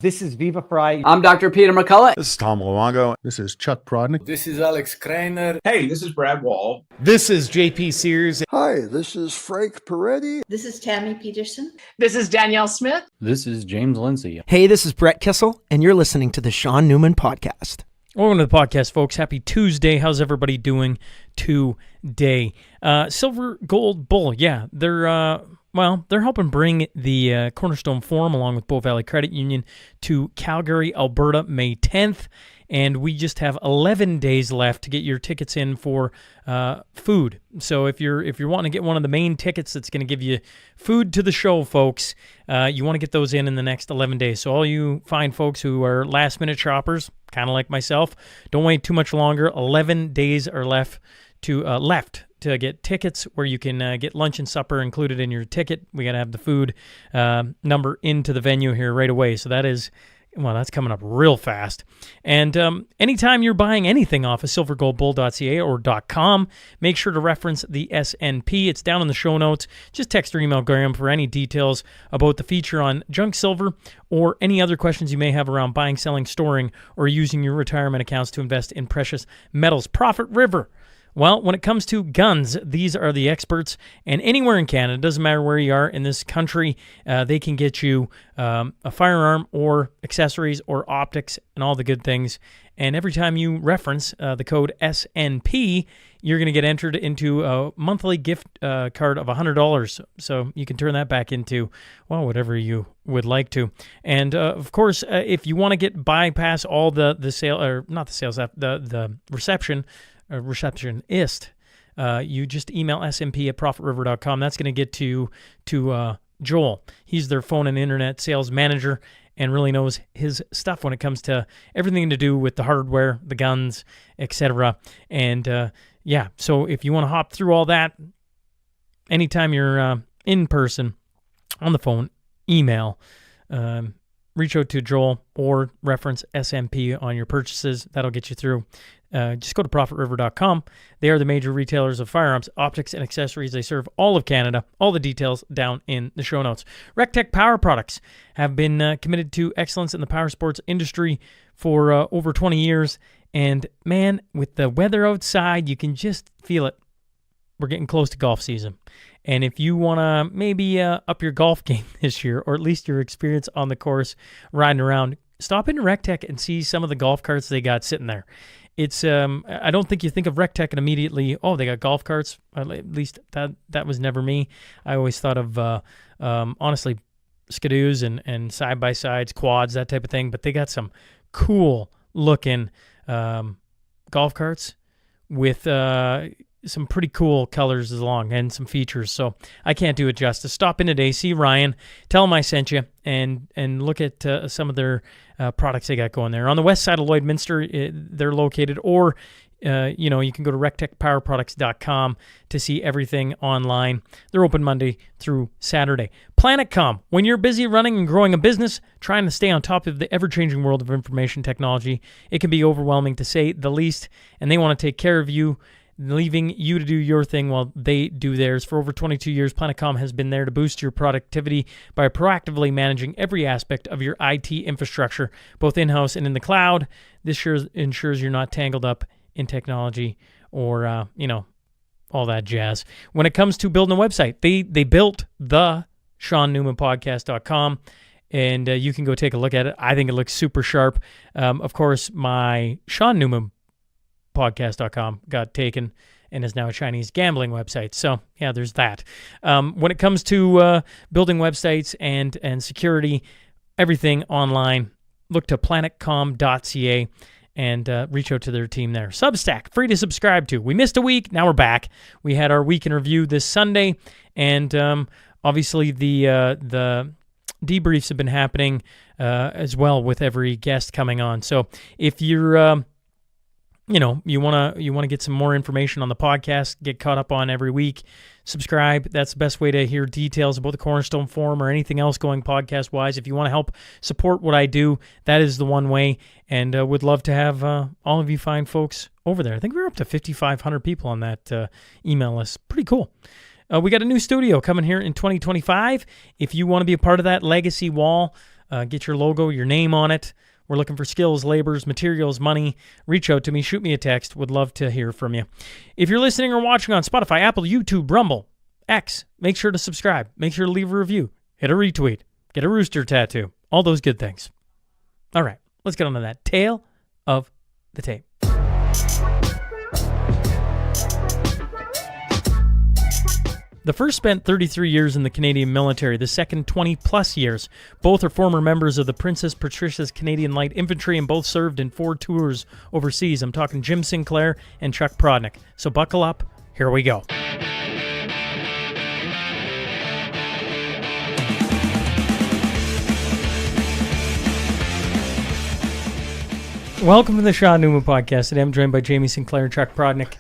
This is Viva Fry. I'm Dr. Peter McCullough. This is Tom Luongo. This is Chuck Prodonick. This is Alex Kreiner. Hey, this is Brad Wall. This is JP Sears. Hi, this is Frank Peretti. This is Tammy Peterson. This is Danielle Smith. This is James Lindsay. Hey, this is Brett Kissel, and you're listening to the Shaun Newman Podcast. Welcome to the podcast, folks. Happy Tuesday. How's everybody doing today? Silver Gold Bull, yeah, they're helping bring the Cornerstone Forum along with Bow Valley Credit Union to Calgary, Alberta, May 10th. And we just have 11 days left to get your tickets in for food. So if you're wanting to get one of the main tickets that's going to give you food to the show, folks, you want to get those in the next 11 days. So all you fine folks who are last-minute shoppers, kind of like myself, don't wait too much longer. 11 days are left to get tickets where you can get lunch and supper included in your ticket. We got to have the food number into the venue here right away. So that's coming up real fast. And anytime you're buying anything off of silvergoldbull.ca or .com, make sure to reference the SNP. It's down in the show notes. Just text or email Grahame for any details about the feature on junk silver or any other questions you may have around buying, selling, storing, or using your retirement accounts to invest in precious metals. Profit River. Well, when it comes to guns, these are the experts, and anywhere in Canada, doesn't matter where you are in this country, they can get you a firearm or accessories or optics and all the good things. And every time you reference the code SNP, you're going to get entered into a monthly gift card of $100. So you can turn that back into, well, whatever you would like to. And of course, if you want to get bypass all the sale, or not the sales app, the receptionist, you just email smp@profitriver.com. That's going to get to Joel. He's their phone and internet sales manager and really knows his stuff when it comes to everything to do with the hardware, the guns, etc. And so if you want to hop through all that, anytime you're in person, on the phone, email, reach out to Joel or reference SMP on your purchases. That'll get you through. Just go to profitriver.com. They are the major retailers of firearms, optics, and accessories. They serve all of Canada. All the details down in the show notes. RecTech Power Products have been committed to excellence in the power sports industry for over 20 years. And man, with the weather outside, you can just feel it. We're getting close to golf season. And if you want to maybe up your golf game this year, or at least your experience on the course riding around, stop into RecTech and see some of the golf carts they got sitting there. It's I don't think you think of RecTech and immediately, oh, they got golf carts. At least that was never me. I always thought of, honestly, Skidoos and side-by-sides, quads, that type of thing. But they got some cool-looking golf carts with some pretty cool colors along and some features. So I can't do it justice. Stop in today, see Ryan, tell him I sent you, and look at some of their products they got going there. On the west side of Lloydminster, they're located, or you can go to rectechpowerproducts.com to see everything online. They're open Monday through Saturday. PlanetCom. When you're busy running and growing a business, trying to stay on top of the ever-changing world of information technology, it can be overwhelming to say the least, and they want to take care of you, leaving you to do your thing while they do theirs. For over 22 years, PlanetCom has been there to boost your productivity by proactively managing every aspect of your IT infrastructure, both in-house and in the cloud. This ensures you're not tangled up in technology or, all that jazz. When it comes to building a website, they built the ShaunNewmanPodcast.com, and you can go take a look at it. I think it looks super sharp. Of course, my Shaun Newman podcast.com got taken and is now a Chinese gambling website. So, yeah, there's that. When it comes to building websites and security, everything online, look to planetcom.ca and reach out to their team there. Substack, free to subscribe to. We missed a week. Now we're back. We had our week in review this Sunday, and obviously the debriefs have been happening as well with every guest coming on. So if you're you want to get some more information on the podcast, get caught up on every week, subscribe. That's the best way to hear details about the Cornerstone Forum or anything else going podcast-wise. If you want to help support what I do, that is the one way, and would love to have all of you fine folks over there. I think we're up to 5,500 people on that email list. Pretty cool. We got a new studio coming here in 2025. If you want to be a part of that legacy wall, Get your logo, your name on it. We're looking for skills, labors, materials, money. Reach out to me. Shoot me a text. Would love to hear from you. If you're listening or watching on Spotify, Apple, YouTube, Rumble, X, make sure to subscribe. Make sure to leave a review. Hit a retweet. Get a rooster tattoo. All those good things. All right, let's get on to that. Tale of the tape. The first spent 33 years in the Canadian military, the second 20-plus years. Both are former members of the Princess Patricia's Canadian Light Infantry and both served in 4 tours overseas. I'm talking Jim Sinclair and Chuck Prodonick. So buckle up. Here we go. Welcome to the Shaun Newman Podcast. Today I'm joined by Jamie Sinclair and Chuck Prodonick.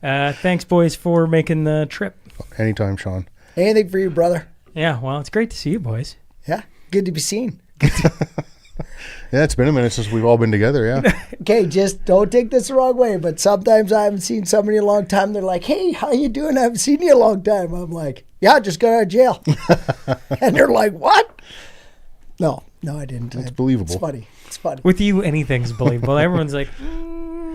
Thanks, boys, for making the trip. Anytime, Shaun. Anything for you, brother. Yeah, well, it's great to see you, boys. Yeah, good to be seen. Yeah, it's been a minute since we've all been together, yeah. Okay, just don't take this the wrong way, but sometimes I haven't seen somebody in a long time. They're like, hey, how you doing? I haven't seen you in a long time. I'm like, yeah, just got out of jail. And they're like, what? No, I didn't. It's believable. It's funny. It's funny. With you, anything's believable. Everyone's like,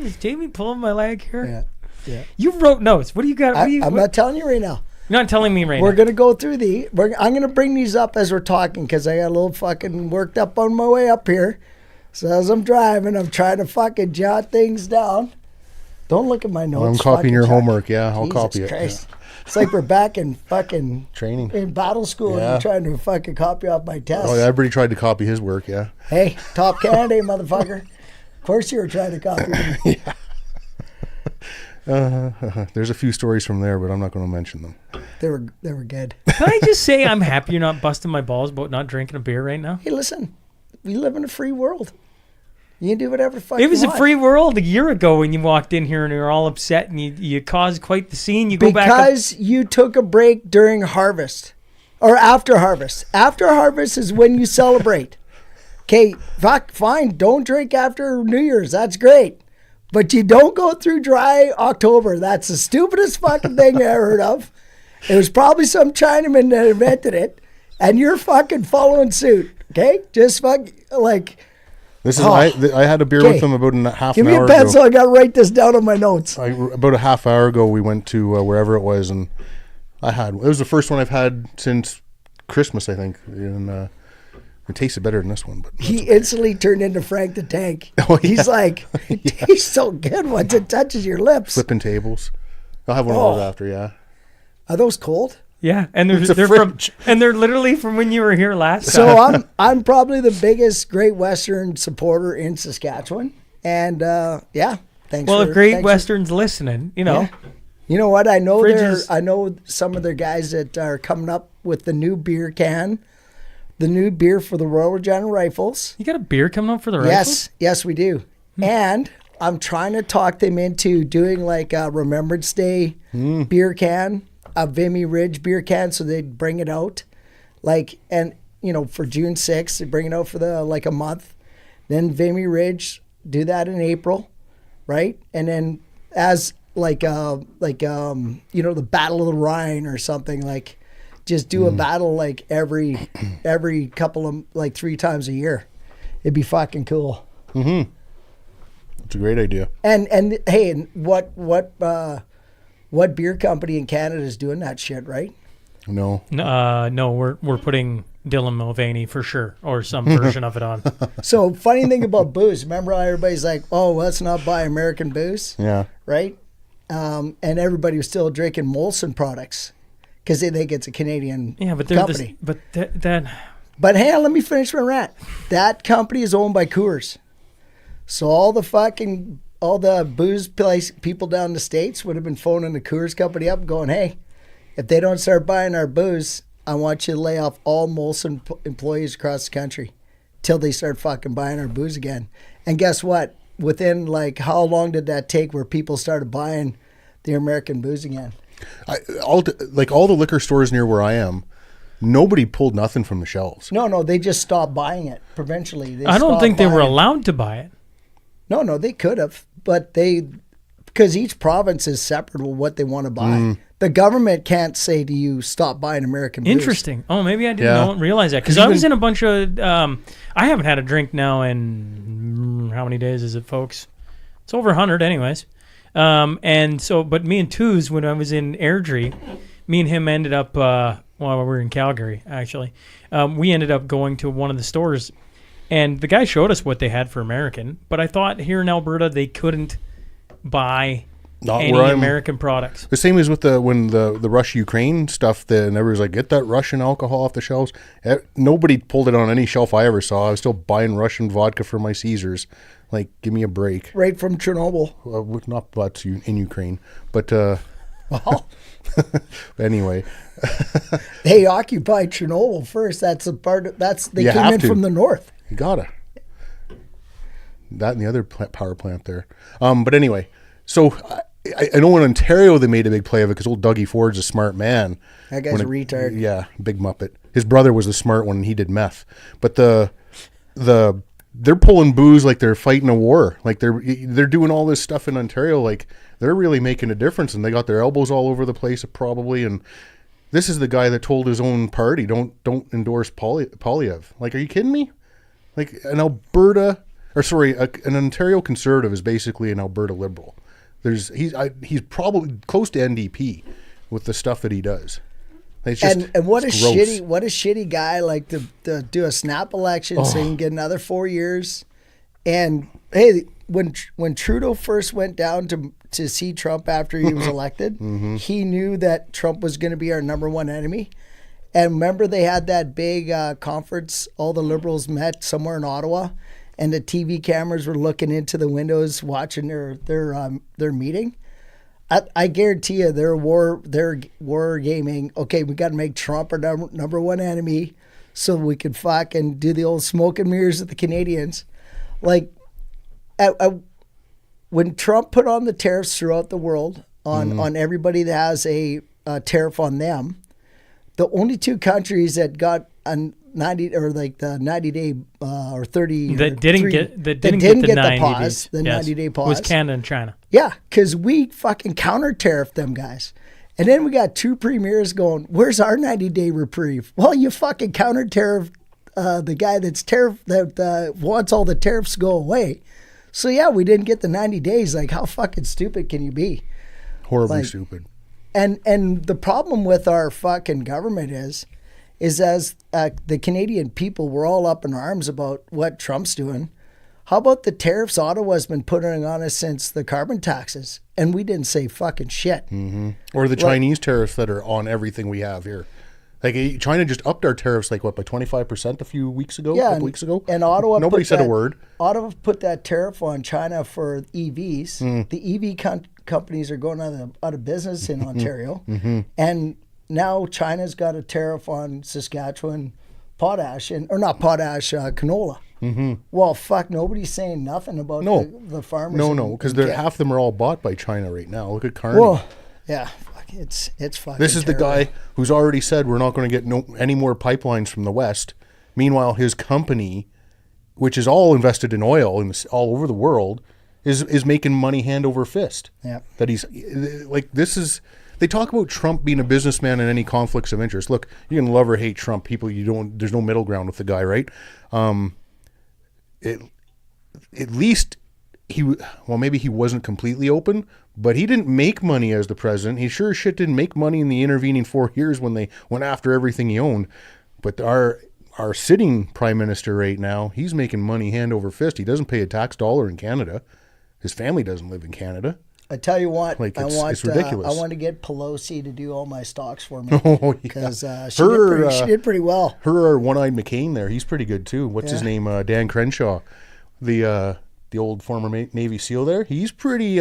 is Jamie pulling my leg here? Yeah. You wrote notes. What do you got? I'm not telling you right now. You're not telling me right We're now. going to go through I'm going to bring these up as we're talking because I got a little fucking worked up on my way up here. So as I'm driving, I'm trying to fucking jot things down. Don't look at my notes. I'm copying your Chuck. homework, yeah. I'll Jesus copy it. Christ. It's like we're back in fucking Training. in battle school and Yeah. I'm trying to fucking copy off my test. Oh, yeah, everybody tried to copy his work, yeah. Hey, top candidate, motherfucker. Of course you were trying to copy me. There's a few stories from there, but I'm not going to mention them. They were good. Can I just say I'm happy you're not busting my balls about not drinking a beer right now? Hey, listen, we live in a free world. You can do whatever the fuck It was you a want. free world a year ago when you walked in here and you were all upset and you caused quite the scene. You go back up. Because you took a break during harvest or after harvest. After harvest is when you celebrate. Okay, fine. Don't drink after New Year's. That's great. But you don't go through dry October. That's the stupidest fucking thing I ever heard of. It was probably some Chinaman that invented it. And you're fucking following suit. Okay? Just This is Oh. I had a beer Okay. with them about a half give an me hour a pencil. ago. I got to write this down on my notes. About a half hour ago, we went to wherever it was, and it was the first one I've had since Christmas, I think. And it tasted better than this one. But He instantly turned into Frank the Tank. Oh, yeah. He's like, it tastes so good once it touches your lips. flipping tables. I'll have one of those after, yeah. Are those cold? Yeah, and It's a they're from fridge. and they're literally from when you were here last time. So I'm probably the biggest Great Western supporter in Saskatchewan, and thanks. Well, for, if Great thanks Western's listening, you know. Yeah. You know what? I know Fridges. I know some of their guys that are coming up with the new beer can, the new beer for the Royal Regina Rifles. You got a beer coming up for the rifles? Yes, we do. And I'm trying to talk them into doing like a Remembrance Day beer can, a Vimy Ridge beer can, so they'd bring it out, for June 6th, they bring it out for a month. Then Vimy Ridge, do that in April, right? And then as the Battle of the Rhine or something, just do a battle every couple of 3 times a year. It'd be fucking cool. It's a great idea. And hey, and what beer company in Canada is doing that shit, right? No. No, we're putting Dylan Mulvaney for sure, or some version of it on. So funny thing about booze, remember how everybody's like, oh, let's not buy American booze, Yeah. right? And everybody was still drinking Molson products because they think it's a Canadian Yeah, but they're company. But Hey, let me finish my rant. That company is owned by Coors. So all the booze place people down in the States would have been phoning the Coors company up going, hey, if they don't start buying our booze, I want you to lay off all Molson employees across the country till they start fucking buying our booze again. And guess what? Within how long did that take where people started buying the American booze again? All the liquor stores near where I am, nobody pulled nothing from the shelves. No, they just stopped buying it provincially. I don't stopped think they were buying it. allowed to buy it. No, they could have, but because each province is separate with what they want to buy. the government can't say to you, stop buying American booze. Interesting. Oh, maybe I didn't realize that. Because I was in a bunch of... I haven't had a drink now in... How many days is it, folks? It's over 100 anyways. And so... But me and Tooze, when I was in Airdrie, me and him ended up... well, we were in Calgary, actually. We ended up going to one of the stores, and the guy showed us what they had for American. But I thought here in Alberta they couldn't buy... Not any American products. The same as with when the Russia-Ukraine stuff, and everyone's like, get that Russian alcohol off the shelves. Nobody pulled it on any shelf I ever saw. I was still buying Russian vodka for my Caesars. Like, give me a break. Right from Chernobyl. Not but in Ukraine, but Well, anyway. they occupied Chernobyl first. That's a part. They You came have in to. from the north. You gotta. That and the other power plant there. But anyway, so I know in Ontario they made a big play of it because old Dougie Ford's a smart man. That guy's a retard. Yeah, big muppet. His brother was the smart one and he did meth. But they're pulling booze like they're fighting a war. Like they're doing all this stuff in Ontario. Like they're really making a difference, and they got their elbows all over the place probably. And this is the guy that told his own party, don't endorse Polyev. Like, are you kidding me? Like an Ontario conservative is basically an Alberta liberal. He's probably close to NDP with the stuff that he does. It's just, and what a gross. shitty guy, like to do a snap election so he can get another 4 years. And hey, when Trudeau first went down to see Trump after he was elected, he knew that Trump was going to be our number one enemy. And remember, they had that big conference. All the Liberals met somewhere in Ottawa, and the TV cameras were looking into the windows, watching their meeting. I guarantee you, they're war gaming. Okay, we got to make Trump our number one enemy, so we can fucking do the old smoke and mirrors of the Canadians. Like, when Trump put on the tariffs throughout the world on everybody that has a tariff on them, the only two countries that got a 90 or like the 90-day or 30 that didn't get the 90-day pause was Canada and China. Yeah, because we fucking counter tariffed them guys. And then we got two premiers going, where's our 90-day reprieve? Well, you fucking counter tariff the guy that wants all the tariffs to go away. So yeah, we didn't get the 90 days. Like, how fucking stupid can you be? Horribly stupid. And the problem with our fucking government is as the Canadian people were all up in arms about what Trump's doing. How about the tariffs Ottawa's been putting on us since the carbon taxes? And we didn't say fucking shit. Mm-hmm. Or the Chinese tariffs that are on everything we have here. Like, China just upped our tariffs, like, what, by 25% a few weeks ago? Yeah, a couple weeks ago? And Ottawa Nobody said a word. Ottawa put that tariff on China for EVs. The EV companies are going out of business in Ontario. And now China's got a tariff on Saskatchewan potash, canola. Well, fuck, nobody's saying nothing about the farmers. No, because half of them are all bought by China right now. Look at Carney. Well, yeah, fuck, it's fucking This is terrible. the guy who's already said we're not going to get any more pipelines from the West. Meanwhile, his company, which is all invested in oil all over the world, is making money hand over fist. Yeah. That he's like, this is... They talk about Trump being a businessman and any conflicts of interest. Look, you can love or hate Trump. There's no middle ground with the guy, right? At least maybe he wasn't completely open, but he didn't make money as the president. He sure as shit didn't make money in the intervening 4 years when they went after everything he owned. But our sitting prime minister right now, he's making money hand over fist. He doesn't pay a tax dollar in Canada. His family doesn't live in Canada. I tell you what, it's ridiculous. I want to get Pelosi to do all my stocks for me. Oh, yeah. Because she did pretty well. Her one-eyed McCain there, he's pretty good too. What's his name? Dan Crenshaw, the old former Navy SEAL there. He's pretty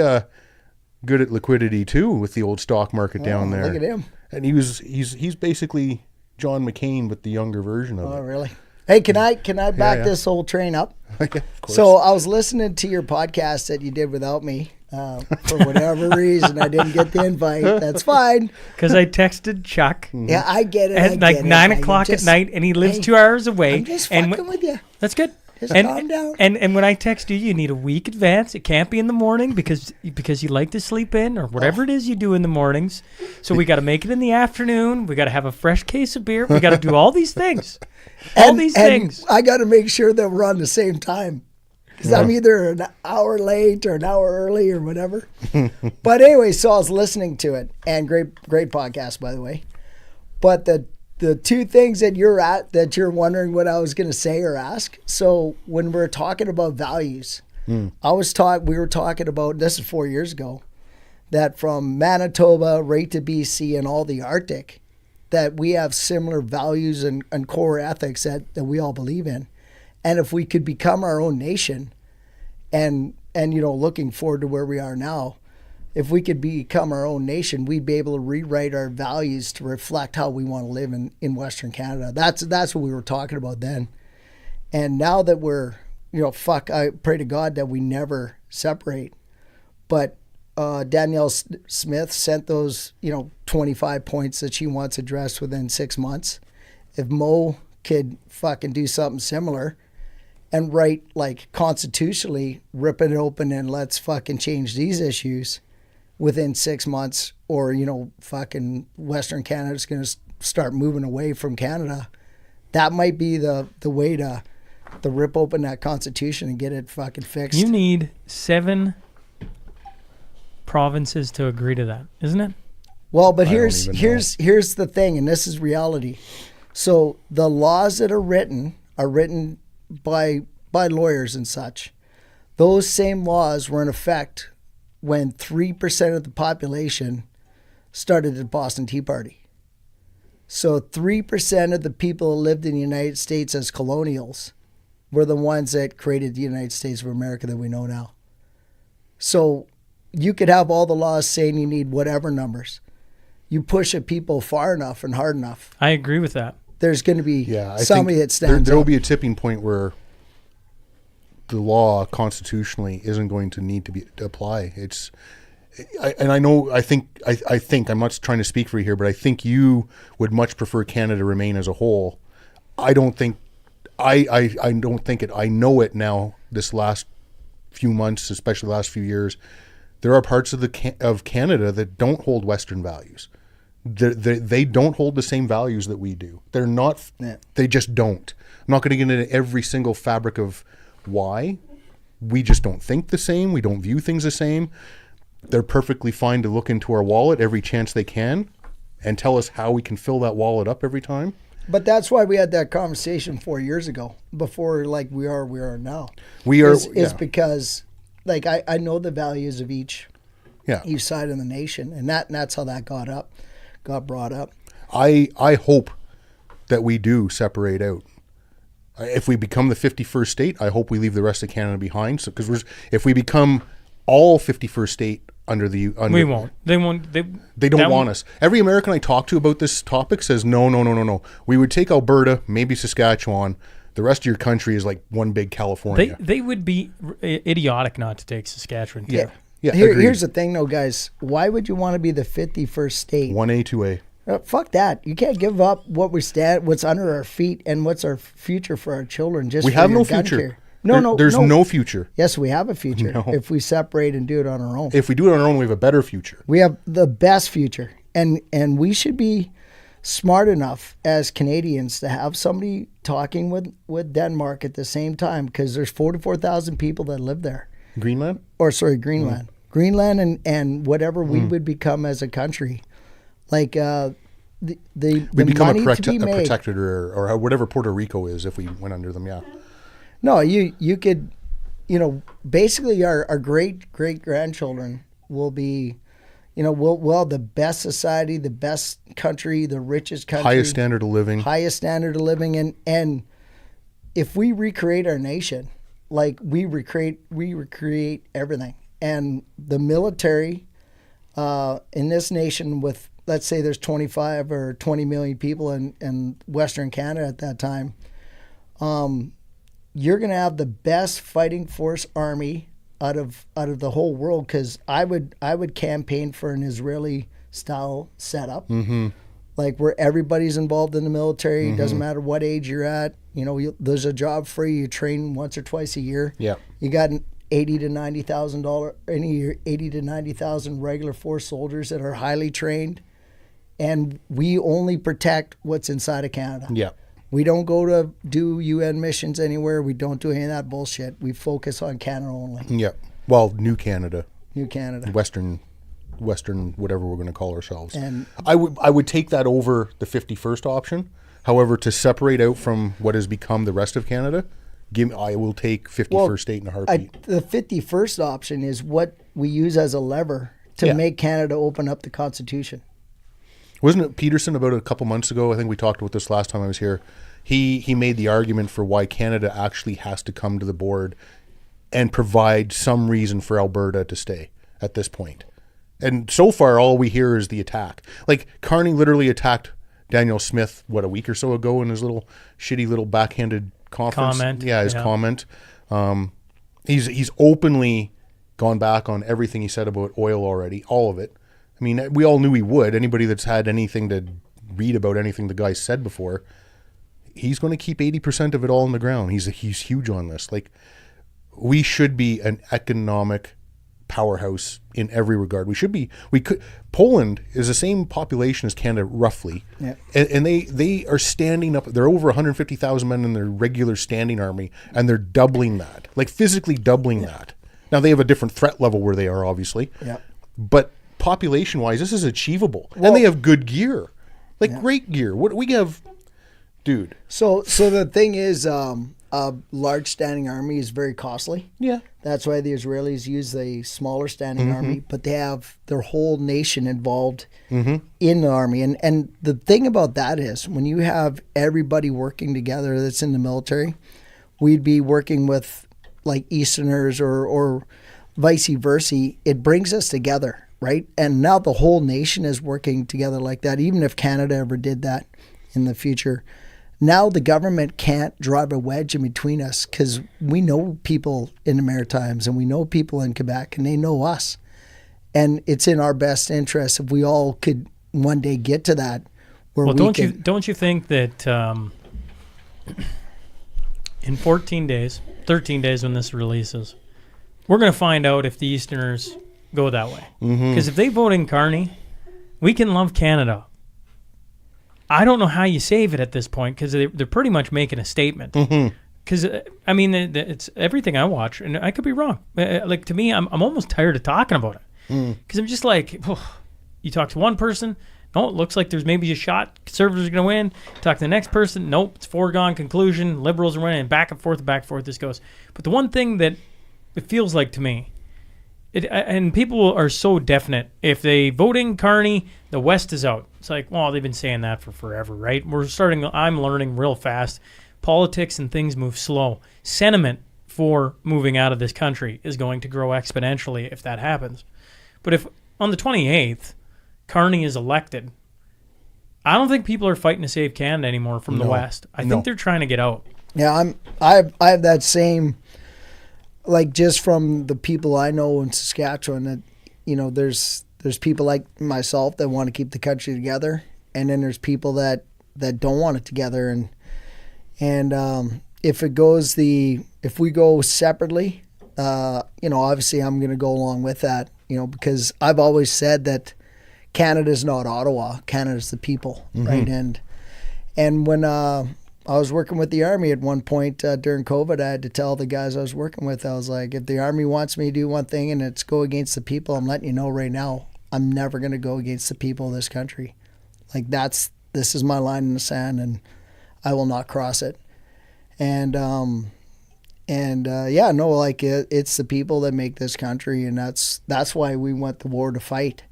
good at liquidity too with the old stock market down there. Look at him. And he's basically John McCain, but the younger version of it. Oh, really? Hey, can I back this whole train up? Of course. So I was listening to your podcast that you did without me. For whatever reason, I didn't get the invite. That's fine. Because I texted Chuck Yeah, I get it. at like 9 o'clock at night, and he lives 2 hours away. I'm just and fucking with you. That's good. Just calm down. And when I text you, you need a week advance. It can't be in the morning because you like to sleep in or whatever it is you do in the mornings. So we got to make it in the afternoon. We got to have a fresh case of beer. We got to do all these things. And I got to make sure that we're on the same time. Because I'm either an hour late or an hour early or whatever. But anyway, so I was listening to it. And great podcast, by the way. But the two things that you're wondering what I was going to say or ask. So when we're talking about values, we were talking about, this is 4 years ago, that from Manitoba right to BC and all the Arctic, that we have similar values and core ethics that we all believe in. And if we could become our own nation and looking forward to where we are now, if we could become our own nation, we'd be able to rewrite our values to reflect how we want to live in Western Canada. That's what we were talking about then. And now that we're, I pray to God that we never separate. But Danielle Smith sent those, 25 points that she wants addressed within 6 months. If Mo could fucking do something similar and write, like, constitutionally, rip it open and let's fucking change these issues within 6 months, or, fucking Western Canada's going to start moving away from Canada, that might be the way to rip open that constitution and get it fucking fixed. You need 7 provinces to agree to that, isn't it? Well, but here's the thing, and this is reality. So the laws that are written by lawyers and such. Those same laws were in effect when 3% of the population started the Boston Tea Party. So 3% of the people who lived in the United States as colonials were the ones that created the United States of America that we know now. So you could have all the laws saying you need whatever numbers. You push a people far enough and hard enough, I agree with that. there's going to be somebody that stands there will up. be a tipping point where the law constitutionally isn't going to need to apply. I think I'm not trying to speak for you here, but I think you would much prefer Canada remain as a whole. I don't think it. I know it now. This last few months, especially the last few years, there are parts of Canada that don't hold Western values. They don't hold the same values that we do. They're not. Yeah. They just don't. I'm not going to get into every single fabric of why. We just don't think the same. We don't view things the same. They're perfectly fine to look into our wallet every chance they can and tell us how we can fill that wallet up every time. But that's why we had that conversation 4 years ago, before we are now. It's because I know the values of each side of the nation, and that's how that got brought up. I hope that we do separate out. If we become the 51st state, I hope we leave the rest of Canada behind. So, because if we become all 51st state we won't. They won't. They don't want us. Every American I talk to about this topic says no. We would take Alberta, maybe Saskatchewan. The rest of your country is like one big California. They would be idiotic not to take Saskatchewan. Yeah. Here's the thing, though, guys. Why would you want to be the 51st state? 1A, 2A. Fuck that. You can't give up what's under our feet and what's our future for our children. We have no future. There's no future. Yes, we have a future if we separate and do it on our own. If we do it on our own, we have a better future. We have the best future. And we should be smart enough as Canadians to have somebody talking with Denmark at the same time, because there's 44,000 people that live there. Greenland? Greenland. Greenland and whatever we would become as a country. We become a protectorate or whatever Puerto Rico is if we went under them, yeah. No, you could, basically our great-great-grandchildren will be, we'll have the best society, the best country, the richest country. Highest standard of living. And if we recreate our nation, we recreate everything. And the military in this nation with, let's say there's 25 or 20 million people in Western Canada at that time, you're going to have the best fighting force army out of the whole world, because I would campaign for an Israeli style setup. Mm-hmm. like where everybody's involved in the military. It doesn't matter what age you're at. You know, there's a job for you. You train once or twice a year. Yeah. You got an $80,000 to $90,000 regular force soldiers that are highly trained, and we only protect what's inside of Canada. Yeah. We don't go to do UN missions anywhere. We don't do any of that bullshit. We focus on Canada only. Yeah. Well, New Canada. New Canada. Western, whatever we're going to call ourselves. And I would take that over the 51st option. However, to separate out from what has become the rest of Canada, I will take 51st state in a heartbeat. the 51st option is what we use as a lever to make Canada open up the Constitution. Wasn't it Peterson about a couple months ago? I think we talked about this last time I was here. He made the argument for why Canada actually has to come to the board and provide some reason for Alberta to stay at this point. And so far, all we hear is the attack. Like, Carney literally attacked Daniel Smith, a week or so ago in his little shitty little backhanded comment. Yeah, his comment. He's openly gone back on everything he said about oil already, all of it. I mean, we all knew he would. Anybody that's had anything to read about anything the guy said before, he's going to keep 80% of it all in the ground. He's huge on this. Like, we should be an economic powerhouse in every regard. Poland is the same population as Canada, roughly. Yeah. And they are standing up. They're over 150,000 men in their regular standing army, and they're doubling that, like physically doubling that. Now, they have a different threat level where they are, obviously. Yeah. But population-wise, this is achievable. And they have good gear. Like, great gear. What we have, dude. So the thing is, a large standing army is very costly. Yeah. That's why the Israelis use a smaller standing army, but they have their whole nation involved in the army. And the thing about that is, when you have everybody working together that's in the military, we'd be working with like Easterners or vice versa. It brings us together, right? And now the whole nation is working together like that, even if Canada ever did that in the future. Now the government can't drive a wedge in between us because we know people in the Maritimes and we know people in Quebec and they know us. And it's in our best interest if we all could one day get to that. Where don't you think that in 13 days when this releases, we're going to find out if the Easterners go that way? Because if they vote in Carney, we can love Canada. I don't know how you save it at this point because they're pretty much making a statement. Because, I mean, it's everything I watch, and I could be wrong. Like, to me, I'm almost tired of talking about it. Because I'm just like, you talk to one person, no, it looks like there's maybe a shot, Conservatives are going to win. Talk to the next person, nope, it's foregone conclusion, Liberals are winning, and back and forth this goes. But the one thing that it feels like to me, and people are so definite. If they vote in Carney, the West is out. It's like, well, they've been saying that for forever, right? I'm learning real fast. Politics and things move slow. Sentiment for moving out of this country is going to grow exponentially if that happens. But if on the 28th, Carney is elected, I don't think people are fighting to save Canada anymore from the West. I think they're trying to get out. Yeah, I have that same, like, just from the people I know in Saskatchewan, that, you know, there's people like myself that want to keep the country together, and then there's people that don't want it together, and if we go separately, you know, obviously I'm going to go along with that, you know, because I've always said that Canada's not Ottawa, Canada's the people, right? And when I was working with the Army at one point during COVID, I had to tell the guys I was working with, I was like, if the Army wants me to do one thing and it's go against the people, I'm letting you know right now, I'm never going to go against the people of this country. Like, this is my line in the sand, and I will not cross it. And it's the people that make this country, and that's why we went to war to fight.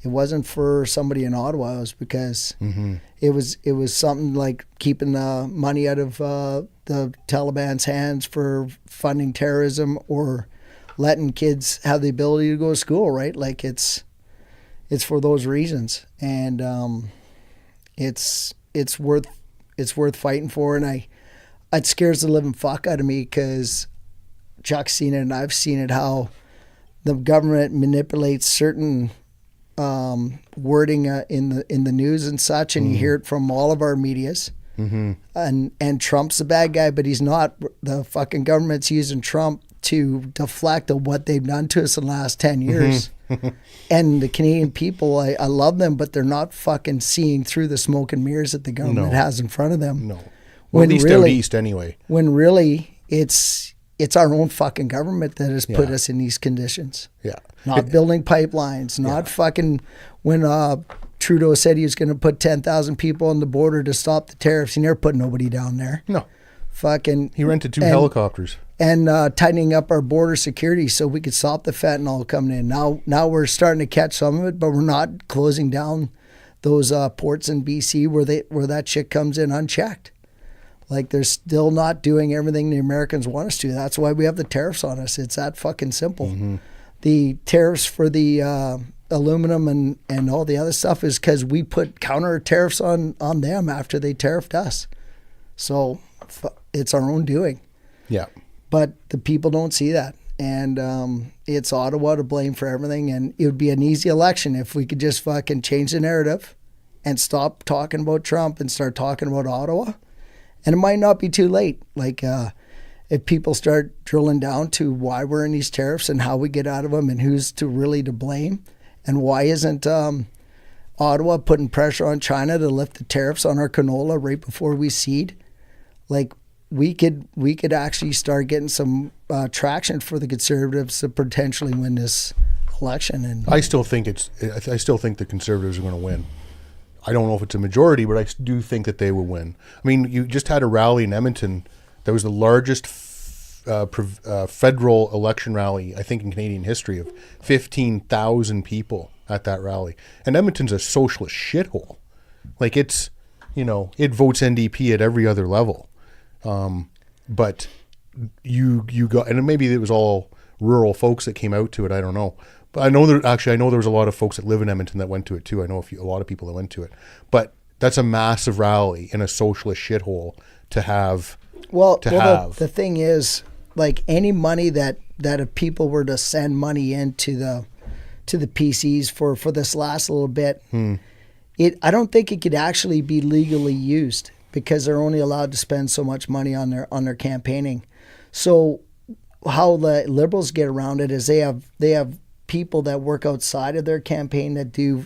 It wasn't for somebody in Ottawa. It was because it was something like keeping the money out of the Taliban's hands for funding terrorism, or letting kids have the ability to go to school, right? Like, it's for those reasons, and it's worth fighting for. And it scares the living fuck out of me because Chuck's seen it and I've seen it, how the government manipulates certain wording in the news and such, and you hear it from all of our medias. And Trump's the bad guy, but he's not. The fucking government's using Trump to deflect of what they've done to us in the last 10 years. And the Canadian people, I love them, but they're not fucking seeing through the smoke and mirrors that the government has in front of them. No. Well, at least out east anyway. When really it's our own fucking government that has put us in these conditions. Yeah. Not building pipelines, not fucking when Trudeau said he was going to put 10,000 people on the border to stop the tariffs. He never put nobody down there. No. Fucking. He rented 2 helicopters. And tightening up our border security so we could stop the fentanyl coming in. Now we're starting to catch some of it, but we're not closing down those ports in BC where that shit comes in unchecked. Like, they're still not doing everything the Americans want us to. That's why we have the tariffs on us. It's that fucking simple. The tariffs for the aluminum and all the other stuff is because we put counter tariffs on them after they tariffed us. So it's our own doing. Yeah. But the people don't see that. And it's Ottawa to blame for everything. And it would be an easy election if we could just fucking change the narrative and stop talking about Trump and start talking about Ottawa. And it might not be too late. Like, if people start drilling down to why we're in these tariffs and how we get out of them and who's really to blame, and why isn't Ottawa putting pressure on China to lift the tariffs on our canola right before we seed? Like, we could actually start getting some traction for the Conservatives to potentially win this election. And I still think the Conservatives are going to win. I don't know if it's a majority, but I do think that they will win. I mean, you just had a rally in Edmonton that was the largest federal election rally, I think, in Canadian history, of 15,000 people at that rally. And Edmonton's a socialist shithole. Like, it's, it votes NDP at every other level. But you got, and maybe it was all rural folks that came out to it. I don't know. But I know there was a lot of folks that live in Edmonton that went to it too. I know a lot of people that went to it. But that's a massive rally in a socialist shithole to have. The thing is, like, any money that if people were to send money into the PCs for this last little bit, I don't think it could actually be legally used because they're only allowed to spend so much money on their campaigning. So how the Liberals get around it is they have people that work outside of their campaign that do,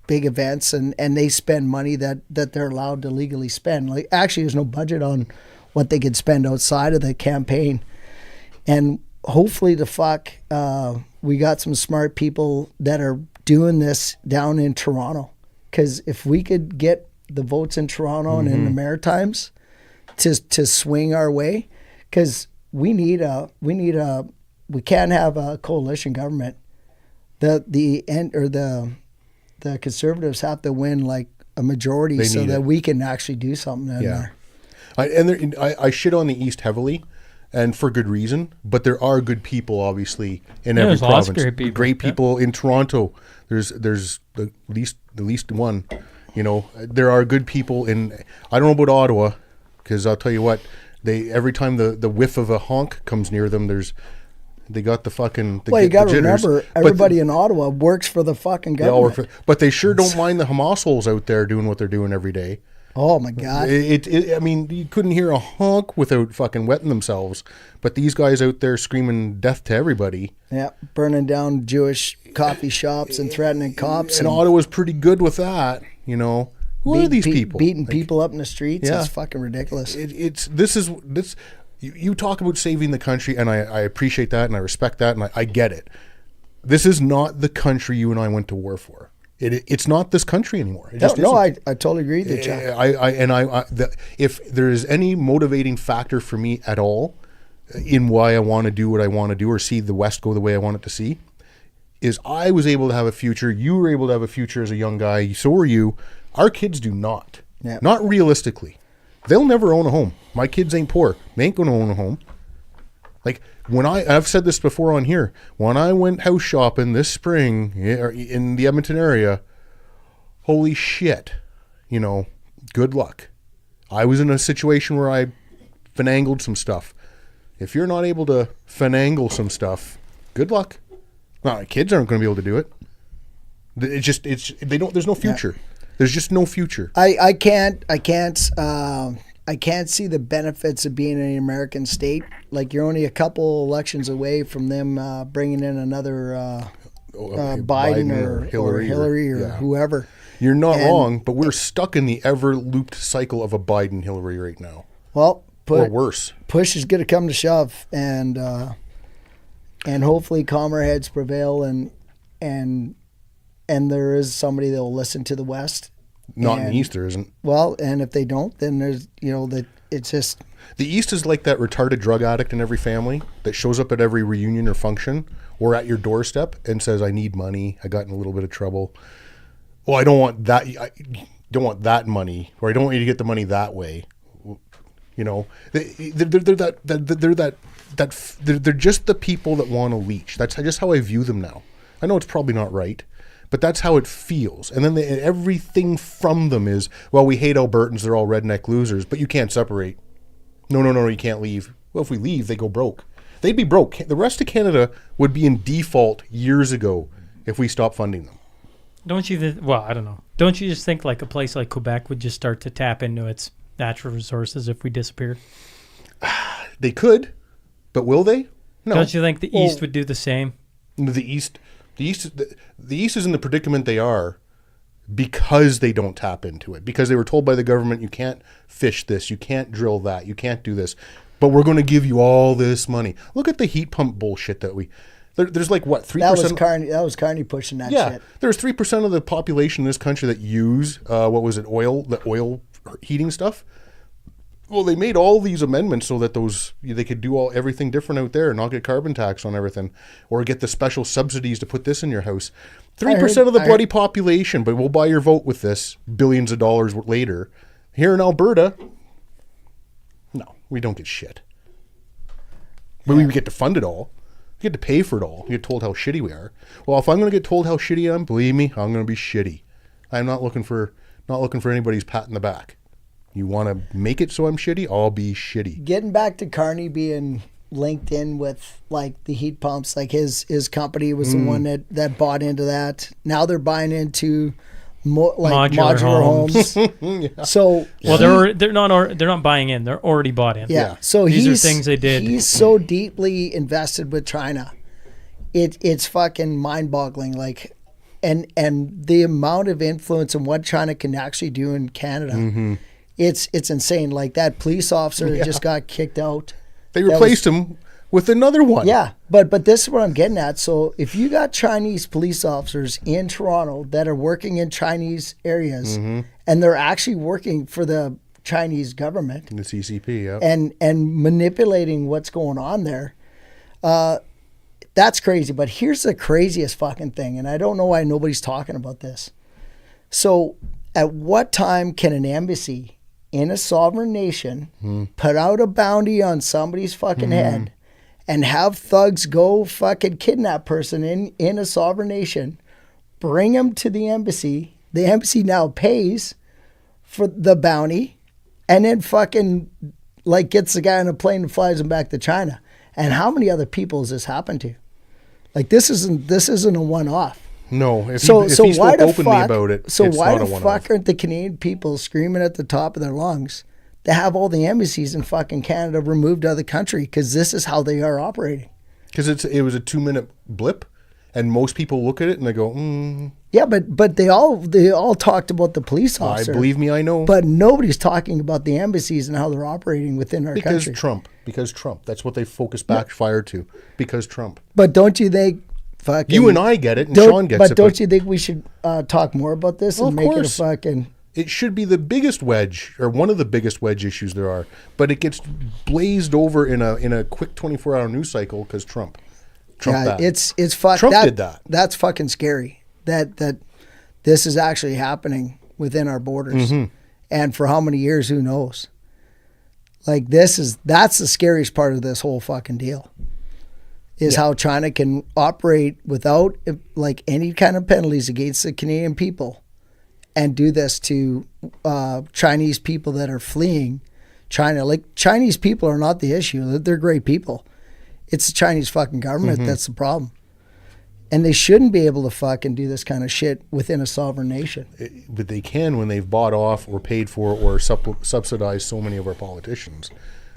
big events and they spend money that they're allowed to legally spend. Like, actually, there's no budget on what they could spend outside of the campaign. And hopefully we got some smart people that are doing this down in Toronto. Because if we could get the votes in Toronto and in the Maritimes to swing our way, because we can't have a coalition government. The Conservatives have to win like a majority so that we can actually do something in there. I shit on the East heavily, and for good reason. But there are good people, obviously, in every province. Great people in Toronto. There's the least one. There are good people in. I don't know about Ottawa, because I'll tell you what. Every time the whiff of a honk comes near them, they got the fucking. You got to remember, everybody in Ottawa works for the fucking government. But they sure don't mind the Hamas holes out there doing what they're doing every day. Oh my God! I mean, you couldn't hear a honk without fucking wetting themselves. But these guys out there screaming death to everybody. Yeah, burning down Jewish coffee shops and threatening cops. And Ottawa's pretty good with that, Who are these people? Beating people up in the streets. Yeah. It's fucking ridiculous. You talk about saving the country, and I appreciate that, and I respect that, and I get it. This is not the country you and I went to war for. It's not this country anymore. I totally agree with you, Chuck. If there is any motivating factor for me at all in why I want to do what I want to do or see the West go the way I want it to see, is I was able to have a future. You were able to have a future as a young guy. So were you. Our kids do not. Yeah. Not realistically. They'll never own a home. My kids ain't poor. They ain't going to own a home. Like, I've said this before on here, when I went house shopping this spring in the Edmonton area, holy shit, good luck. I was in a situation where I finangled some stuff. If you're not able to finagle some stuff, good luck. No, my kids aren't going to be able to do it. There's no future. There's just no future. I can't see the benefits of being in an American state. Like, you're only a couple elections away from them bringing in another Biden or Hillary or whoever. You're not wrong, but we're stuck in the ever-looped cycle of a Biden-Hillary right now. Well, or worse. Push is going to come to shove, and hopefully calmer heads prevail, and there is somebody that will listen to the West. Not in the East, there isn't. Well, and if they don't, then there's, that it's just... The East is like that retarded drug addict in every family that shows up at every reunion or function or at your doorstep and says, I need money. I got in a little bit of trouble. Well, I don't want that. I don't want that money, or I don't want you to get the money that way. They're just the people that want to leech. That's just how I view them now. I know it's probably not right, but that's how it feels. And then everything from them is, well, we hate Albertans. They're all redneck losers, but you can't separate. No, you can't leave. Well, if we leave, they go broke. They'd be broke. The rest of Canada would be in default years ago if we stopped funding them. Don't you? I don't know. Don't you just think like a place like Quebec would just start to tap into its natural resources if we disappeared? They could, but will they? No. Don't you think the East would do the same? The East is in the predicament they are because they don't tap into it. Because they were told by the government, you can't fish this, you can't drill that, you can't do this, but we're going to give you all this money. Look at the heat pump bullshit that there's like what 3%. That was Carney pushing that shit. There's 3% of the population in this country that use the oil heating stuff. Well, they made all these amendments so that they could do everything different out there and not get carbon tax on everything, or get the special subsidies to put this in your house. 3% of the bloody population, but we'll buy your vote with this billions of dollars later. Here in Alberta, no, we don't get shit. But we get to fund it all. We get to pay for it all. We get told how shitty we are. Well, if I'm going to get told how shitty I am, believe me, I'm going to be shitty. I'm not looking for anybody's pat in the back. You want to make it so I'm shitty? I'll be shitty. Getting back to Carney being linked in with like the heat pumps, like his company was the one that bought into that. Now they're buying into modular homes. Yeah. So they're not buying in. They're already bought in. Yeah. So these are things they did. He's so deeply invested with China. It's fucking mind-boggling. Like, and the amount of influence and what China can actually do in Canada. Mm-hmm. It's insane. Like that police officer that just got kicked out. They replaced him with another one. Yeah, but this is what I'm getting at. So if you got Chinese police officers in Toronto that are working in Chinese areas, and they're actually working for the Chinese government, the CCP, yeah, and manipulating what's going on there, that's crazy. But here's the craziest fucking thing, and I don't know why nobody's talking about this. So at what time can an embassy in a sovereign nation put out a bounty on somebody's fucking head and have thugs go fucking kidnap person in a sovereign nation, bring them to the embassy now pays for the bounty, and then fucking like gets the guy on a plane and flies him back to China? And how many other people has this happened to? Like this isn't a one-off. No, if he spoke openly about it, so it's why not a the one-off. fuck aren't the Canadian people screaming at the top of their lungs to have all the embassies in fucking Canada removed out of the country? Because this is how they are operating. Because it was a 2-minute blip, and most people look at it and they go, Yeah, but they all talked about the police officer. Believe me, I know. But nobody's talking about the embassies and how they're operating within our country. Because Trump. That's what they focus backfire to. Because Trump. But don't you think? You and I get it, and Shaun gets it. But don't you think we should talk more about this and make it a fucking... It should be the biggest wedge, or one of the biggest wedge issues there are, but it gets blazed over in a quick 24-hour news cycle because Trump. Trump did that. That's fucking scary. That this is actually happening within our borders, and for how many years, who knows? Like that's the scariest part of this whole fucking deal. Is how China can operate without like any kind of penalties against the Canadian people and do this to Chinese people that are fleeing China. Like Chinese people are not the issue. They're great people. It's the Chinese fucking government that's the problem. And they shouldn't be able to fucking do this kind of shit within a sovereign nation. But they can when they've bought off or paid for or subsidized so many of our politicians.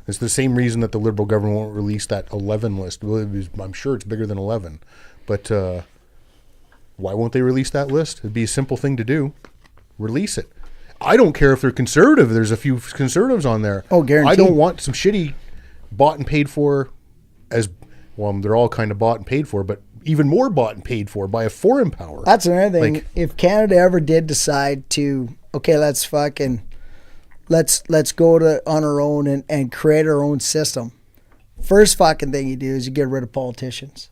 It's the same reason that the Liberal government won't release that 11 list. I'm sure it's bigger than 11. But why won't they release that list? It'd be a simple thing to do. Release it. I don't care if they're conservative. There's a few conservatives on there. Oh, guaranteed. I don't want some shitty bought and paid for as, well, they're all kind of bought and paid for, but even more bought and paid for by a foreign power. That's another thing. Like, if Canada ever did decide to, okay, let's go to on our own and create our own system. First fucking thing you do is you get rid of politicians.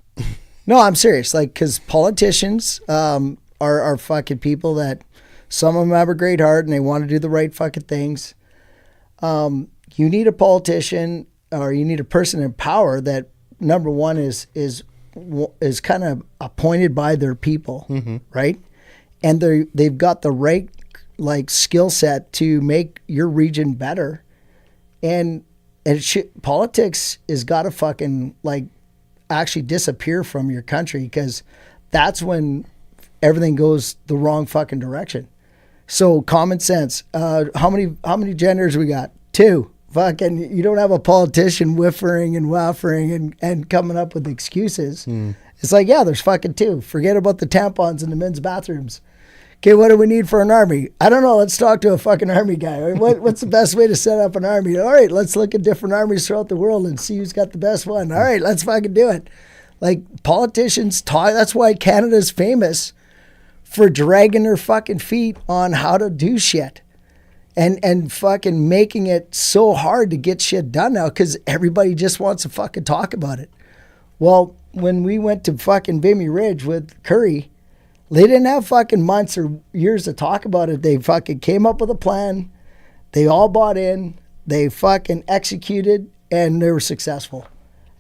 No, I'm serious. Like, because politicians are fucking people that some of them have a great heart and they want to do the right fucking things. You need a politician or you need a person in power that, number one, is kind of appointed by their people, right? And they've got the right like skill set to make your region better. And politics has got to fucking like actually disappear from your country, because that's when everything goes the wrong fucking direction. So common sense. How many genders we got? 2. Fucking, you don't have a politician whiffering and waffering and coming up with excuses. It's like, yeah, there's fucking 2. Forget about the tampons in the men's bathrooms. Okay, what do we need for an army? I don't know. Let's talk to a fucking army guy. What's the best way to set up an army? All right, let's look at different armies throughout the world and see who's got the best one. All right, let's fucking do it. Like, politicians talk. That's why Canada's famous for dragging their fucking feet on how to do shit. And fucking making it so hard to get shit done now because everybody just wants to fucking talk about it. Well, when we went to fucking Vimy Ridge with Curry, they didn't have fucking months or years to talk about it. They fucking came up with a plan. They all bought in. They fucking executed, and they were successful.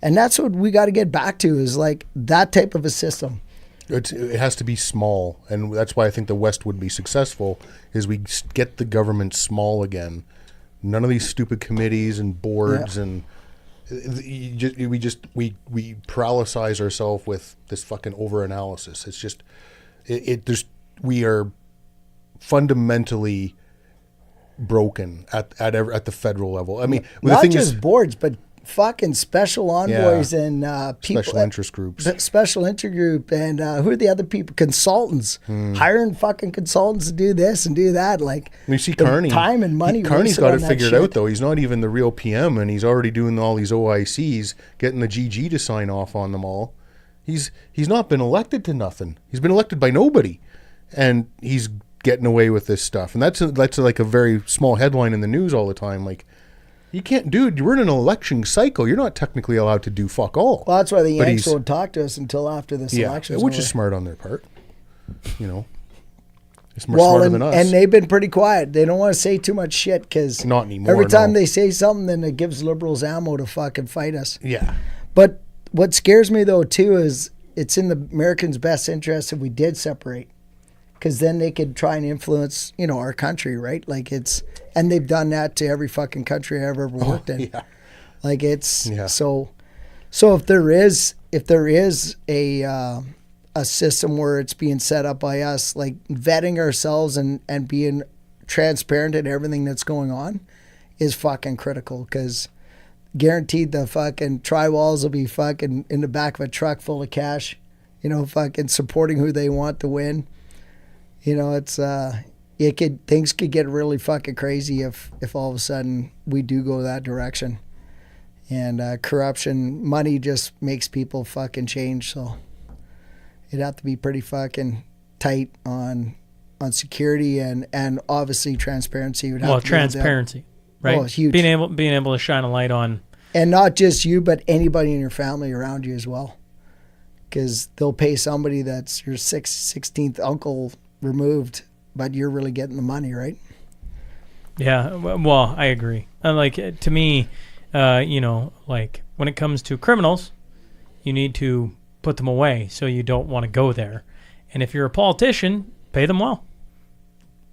And that's what we got to get back to, is like that type of a system. It has to be small, and that's why I think the West would be successful, is we get the government small again. None of these stupid committees and boards, and we paralyze ourselves with this fucking over-analysis. It's just, we are fundamentally broken at the federal level. I mean, not just boards, but fucking special envoys and people, special interest groups, special intergroup, and who are the other people? Consultants, hiring fucking consultants to do this and do that. Like, you see, Carney, time and money. Carney's got it figured out though. He's not even the real PM, and he's already doing all these OICs, getting the GG to sign off on them all. He's not been elected to nothing. He's been elected by nobody, and he's getting away with this stuff. And that's like a very small headline in the news all the time. Like, you can't, dude, we're in an election cycle. You're not technically allowed to do fuck all. Well, that's why the Yanks won't talk to us until after this election. Which is smart on their part. You know, it's more smarter than us. And they've been pretty quiet. They don't want to say too much shit, because not anymore. Every time they say something, then it gives liberals ammo to fucking fight us. Yeah. But what scares me though too is it's in the Americans' best interest if we did separate, because then they could try and influence, our country, right? Like, and they've done that to every fucking country I've ever worked in. Yeah. Like, so if there is a system where it's being set up by us, like vetting ourselves and being transparent in everything that's going on is fucking critical, because guaranteed the fucking tri-walls will be fucking in the back of a truck full of cash, fucking supporting who they want to win. It's things could get really fucking crazy if all of a sudden we do go that direction. And corruption, money just makes people fucking change. So it'd have to be pretty fucking tight on security and obviously transparency. Transparency, right? Oh, it's huge. Being able to shine a light on, and not just you, but anybody in your family around you as well, because they'll pay somebody that's your 16th uncle removed, but you're really getting the money, right? Yeah, well, I agree. Like, to me, like when it comes to criminals, you need to put them away, so you don't want to go there. And if you're a politician, pay them well,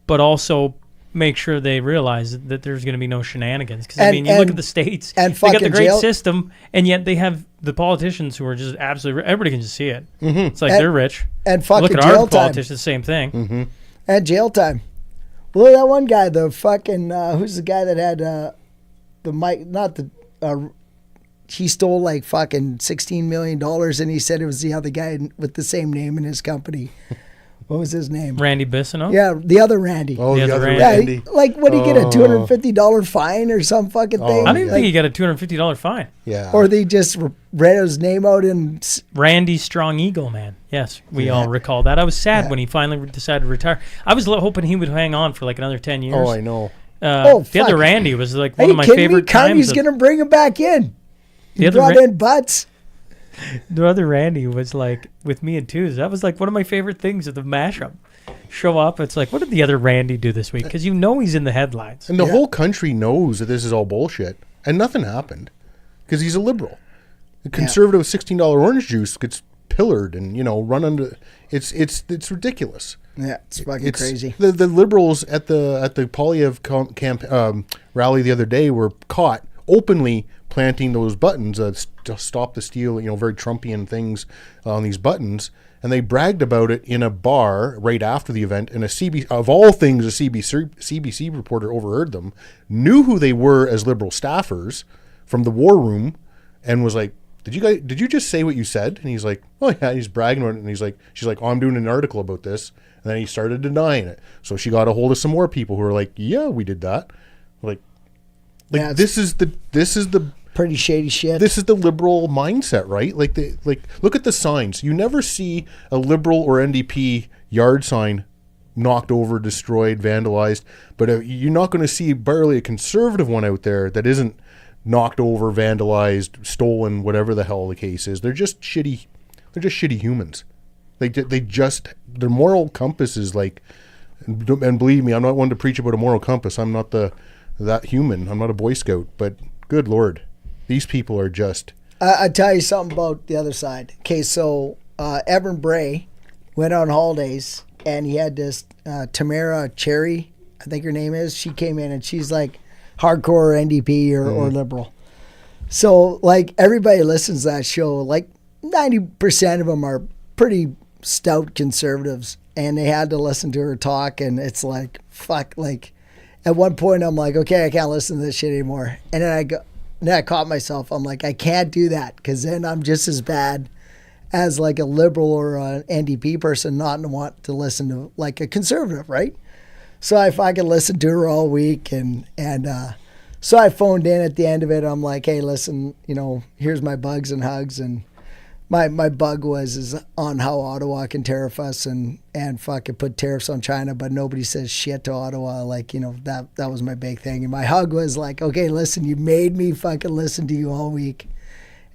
but also make sure they realize that there's going to be no shenanigans. Because, And- you look and- at the States, and they got the fucking great jail- system, and yet they have the politicians who are just absolutely, everybody can just see it. It's like And- they're rich. and fucking Look at jail our time. politicians, same thing. And jail time. Well, that one guy, the fucking who's the guy that had the mic? Not the. He stole like fucking $16 million, and he said it was the other guy with the same name in his company. What was his name? Randy Bissonnette? Yeah, the other Randy. Oh, The the other other Randy. Yeah, like what did he get, a $250 fine or some fucking thing? I don't even Like, think he got a $250 fine. Yeah. or they just read his name out and Randy Strong Eagle, man. Yes, we all recall that. I was sad when he finally decided to retire. I was hoping he would hang on for like another 10 years. Oh, I know. Oh, the other fuck. Randy was like Are one you of my kidding me? favorite times. Carney's gonna bring him back in. He The other brought Ra- in Butts. The other Randy was like with me and Twos. That was like one of my favorite things of the mashup. Show up, it's like, what did the other Randy do this week? Because he's in the headlines. And the whole country knows that this is all bullshit, and nothing happened because he's a liberal. The conservative $16 orange juice gets pillared and run under. It's ridiculous. Yeah, it's fucking crazy. The liberals at the Polyev rally the other day were caught openly planting those buttons to stop the steal. Very Trumpian things on these buttons. And they bragged about it in a bar right after the event. And of all things, a CBC reporter overheard them, knew who they were as liberal staffers from the war room, and was like, "Did you just say what you said?" And he's like, "Oh yeah." And he's bragging on it, and she's like, "Oh, I'm doing an article about this." And then he started denying it. So she got a hold of some more people who were like, "Yeah, we did that." Yeah, this is the Pretty shady shit. this is the liberal mindset, right? Look at the signs. You never see a liberal or NDP yard sign knocked over, destroyed, vandalized, but you're not going to see barely a conservative one out there that isn't knocked over, vandalized, stolen, whatever the hell the case is. They're just shitty. They're just shitty humans. Their moral compass is like, and believe me, I'm not one to preach about a moral compass. I'm not that human. I'm not a Boy Scout, but good Lord. These people are just... I tell you something about the other side. Okay, so Evan Bray went on holidays, and he had this Tamara Cherry, I think her name is. She came in, and she's like hardcore NDP or liberal. So, like, everybody listens to that show. Like, 90% of them are pretty stout conservatives, and they had to listen to her talk, and it's like, fuck, like... At one point, I'm like, okay, I can't listen to this shit anymore. And then I caught myself. I'm like, I can't do that because then I'm just as bad as like a liberal or an NDP person not to want to listen to like a conservative, right? So if I could listen to her all week and so I phoned in at the end of it. I'm like, hey, listen, here's my bugs and hugs, and my bug is on how Ottawa can tariff us and fucking put tariffs on China, but nobody says shit to Ottawa. Like, that was my big thing. And my hug was like, okay, listen, you made me fucking listen to you all week.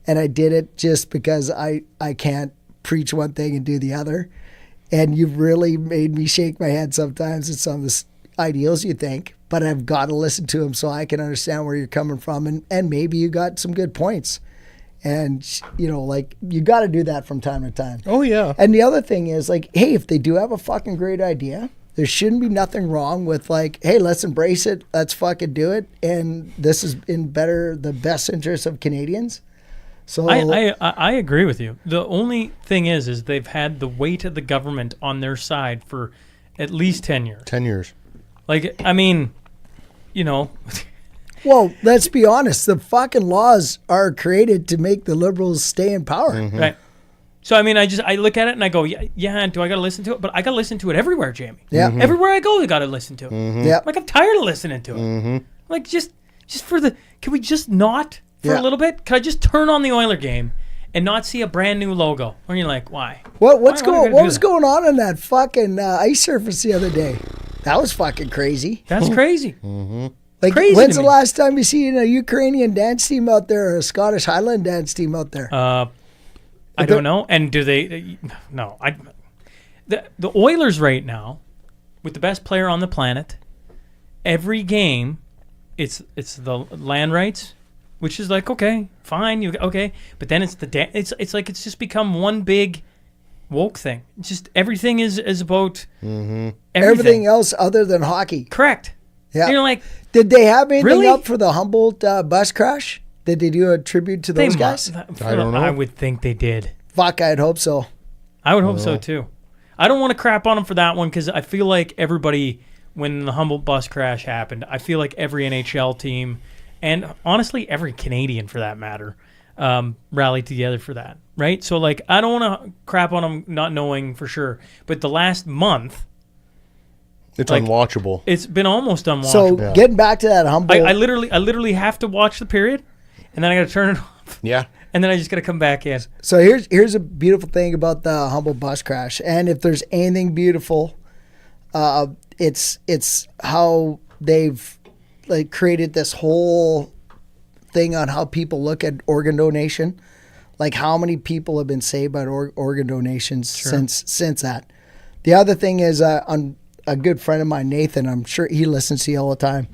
And I did it just because I can't preach one thing and do the other. And you've really made me shake my head sometimes at some of the ideals you think, but I've got to listen to them so I can understand where you're coming from. And maybe you got some good points. And, like, you got to do that from time to time. Oh, yeah. And the other thing is, like, hey, if they do have a fucking great idea, there shouldn't be nothing wrong with, like, hey, let's embrace it. Let's fucking do it. And this is in the best interest of Canadians. So I agree with you. The only thing is they've had the weight of the government on their side for at least 10 years. 10 years. Like, I mean, Well, let's be honest. The fucking laws are created to make the Liberals stay in power. Mm-hmm. Right. So, I mean, I look at it and I go, yeah, do I got to listen to it? But I got to listen to it everywhere, Jamie. Yeah. Everywhere I go, I got to listen to it. Yeah. Like, I'm tired of listening to it. Like, just for can we just not for a little bit? Can I just turn on the Oiler game and not see a brand new logo? Or you're like, why? What Why are we gonna what do was that? going on that fucking ice surface the other day? That was fucking crazy. That's crazy. Like, crazy when's to the me. last time you seen a Ukrainian dance team out there or a Scottish Highland dance team out there? I don't know. And do they? No. The Oilers right now, with the best player on the planet, every game, it's the land rights, which is like, okay, fine, okay, but then it's it's like it's just become one big woke thing. It's just everything is about Everything else other than hockey. Correct. Yeah. And you're like, Did they have anything Really? up for the Humboldt bus crash? Did they do a tribute to those guys? I don't know. I would think they did. Fuck, I'd hope so. I would hope so too. I don't want to crap on them for that one because I feel like everybody, when the Humboldt bus crash happened, I feel like every NHL team, and honestly every Canadian for that matter, rallied together for that, right? So like, I don't want to crap on them not knowing for sure, but the last month, It's like, unwatchable. it's been almost unwatchable. So getting back to that Humboldt, I literally have to watch the period, and then I got to turn it off, Yeah. and then I just got to come back in. so here's a beautiful thing about the Humboldt bus crash, and if there's anything beautiful, it's how they've like created this whole thing on how people look at organ donation, like how many people have been saved by organ donations since that. The other thing is on a good friend of mine, Nathan, I'm sure he listens to you all the time.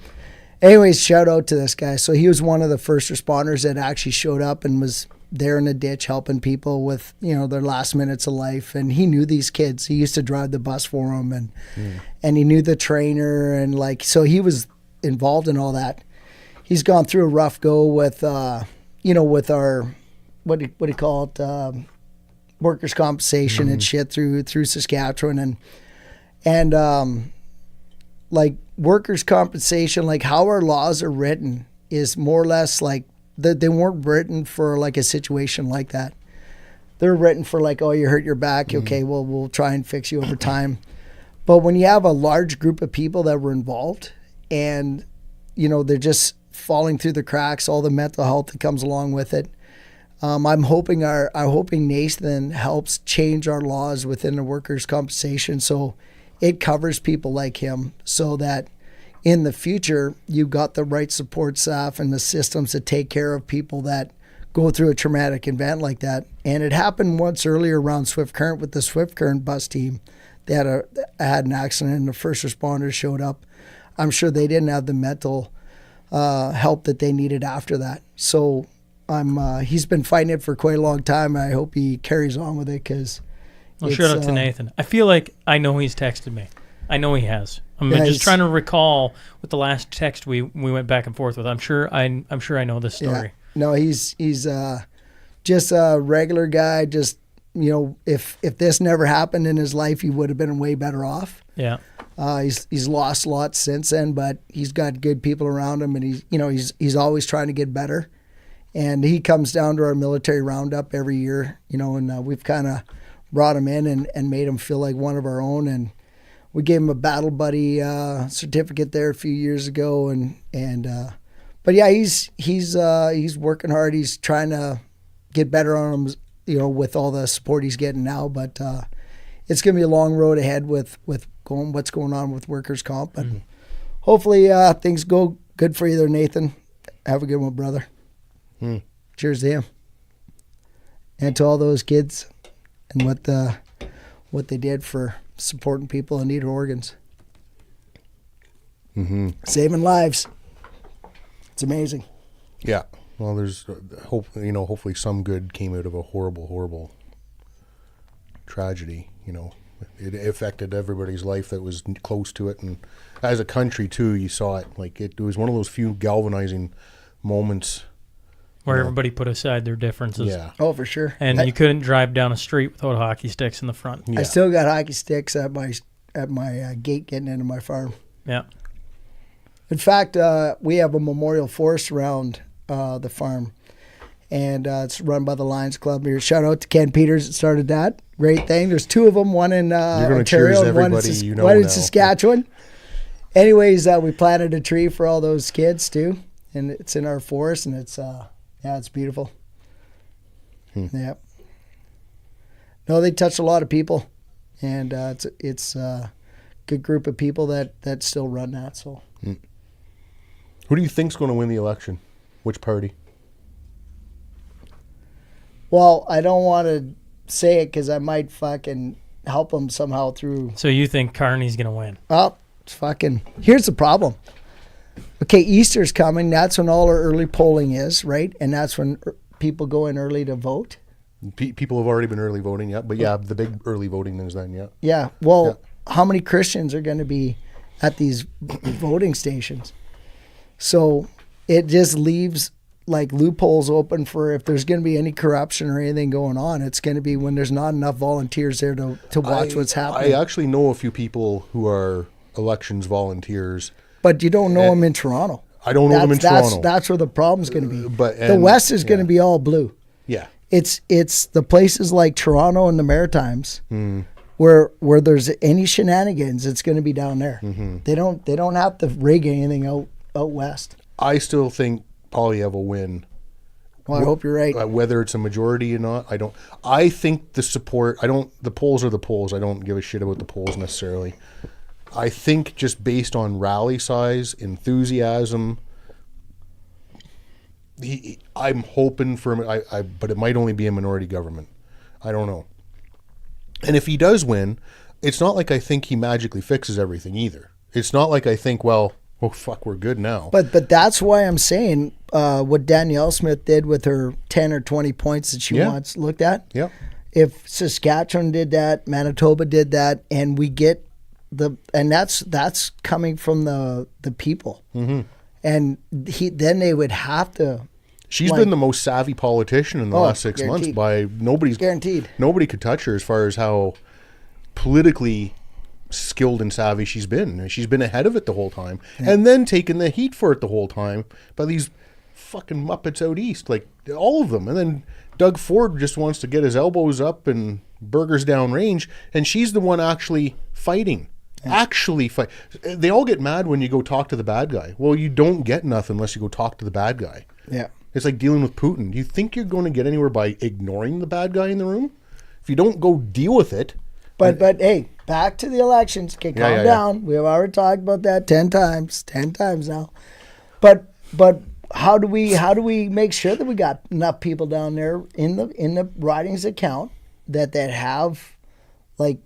Anyways, shout out to this guy. So he was one of the first responders that actually showed up and was there in the ditch helping people with, their last minutes of life. And he knew these kids. He used to drive the bus for them, and he knew the trainer, and so he was involved in all that. He's gone through a rough go with, with our, what do you call it, workers' compensation and shit through Saskatchewan, and like workers' compensation, like how our laws are written is more or less like they weren't written for like a situation like that. They're written for like, oh, you hurt your back. Okay, well, we'll try and fix you over time. But when you have a large group of people that were involved and, they're just falling through the cracks, all the mental health that comes along with it. I'm hoping Nathan helps change our laws within the workers' compensation so it covers people like him, so that in the future you've got the right support staff and the systems to take care of people that go through a traumatic event like that. And it happened once earlier around Swift Current with the Swift Current bus team. They had an accident and the first responders showed up. I'm sure they didn't have the mental help that they needed after that. So he's been fighting it for quite a long time. I hope he carries on with it because. Well, shout out to Nathan. I feel like I know he's texted me. I know he has. I'm just trying to recall what the last text we went back and forth with. I'm sure I know this story. Yeah. No, he's just a regular guy. Just if this never happened in his life, he would have been way better off. Yeah. He's lost lots since then, but he's got good people around him, and he's always trying to get better. And he comes down to our military roundup every year, and we've kind of brought him in and made him feel like one of our own. And we gave him a battle buddy certificate there a few years ago, but yeah, he's working hard. He's trying to get better on him, with all the support he's getting now. But it's gonna be a long road ahead with what's going on with workers' comp, and hopefully things go good for you there, Nathan. Have a good one, brother. Cheers to him and to all those kids and what they did for supporting people that needed organs. Saving lives. It's amazing. Yeah. Well, there's hopefully some good came out of a horrible tragedy. It affected everybody's life that was close to it, and as a country too, you saw it. Like it was one of those few galvanizing moments where everybody put aside their differences. Yeah. Oh, for sure. And you couldn't drive down a street without hockey sticks in the front. Yeah. I still got hockey sticks at my gate getting into my farm. Yeah. In fact, we have a memorial forest around the farm, and it's run by the Lions Club here. Shout out to Ken Peters that started that. Great thing. There's two of them, one in Ontario and one in Saskatchewan. Anyways, we planted a tree for all those kids too, and it's in our forest, and it's it's beautiful. Yeah. No, they touch a lot of people, and it's a good group of people that still run that. So, Who do you think's going to win the election? Which party? well, I don't want to say it because I might fucking help them somehow through. So you think Carney's going to win? Oh, it's fucking. Here's the problem. Okay, Easter's coming. That's when all our early polling is, right? And that's when people go in early to vote. People have already been early voting, yeah. But yeah, the big early voting is then, yeah. Yeah. Well, how many Christians are going to be at these voting stations. So it just leaves like loopholes open for if there's going to be any corruption or anything going on. It's going to be when there's not enough volunteers there to watch what's happening. I actually know a few people who are elections volunteers. But you don't know them in Toronto. I don't know them in Toronto. That's where the problem's going to be. But the West is going to be all blue. Yeah. It's the places like Toronto and the Maritimes where there's any shenanigans, it's going to be down there. They don't have to rig anything out west. I still think Poilievre will win. Well, I hope you're right. Whether it's a majority or not, I don't. I think the support. The polls are the polls. I don't give a shit about the polls necessarily. I think just based on rally size, enthusiasm, I'm hoping for him. But it might only be a minority government. I don't know. And if he does win, it's not like I think he magically fixes everything either. It's not like I think, well, oh fuck, we're good now. But that's why I'm saying what Danielle Smith did with her 10 or 20 points that she wants looked at. Yeah. If Saskatchewan did that, Manitoba did that, and we get and that's coming from the people. And then they would have to. She's been the most savvy politician in the last 6 months by nobody's guaranteed. Nobody could touch her as far as how politically skilled and savvy she's been. She's been ahead of it the whole time, and then taking the heat for it the whole time by these fucking Muppets out east, like all of them. And then Doug Ford just wants to get his elbows up and burgers down range, and she's the one actually fighting. Actually fight. They all get mad when you go talk to the bad guy. Well, you don't get nothing unless you go talk to the bad guy. Yeah. It's like dealing with Putin. Do you think you're going to get anywhere by ignoring the bad guy in the room? If you don't go deal with it. But hey, back to the elections. Okay, calm down. We've already talked about that 10 times now. But how do we make sure that we got enough people down there in the ridings that count that have like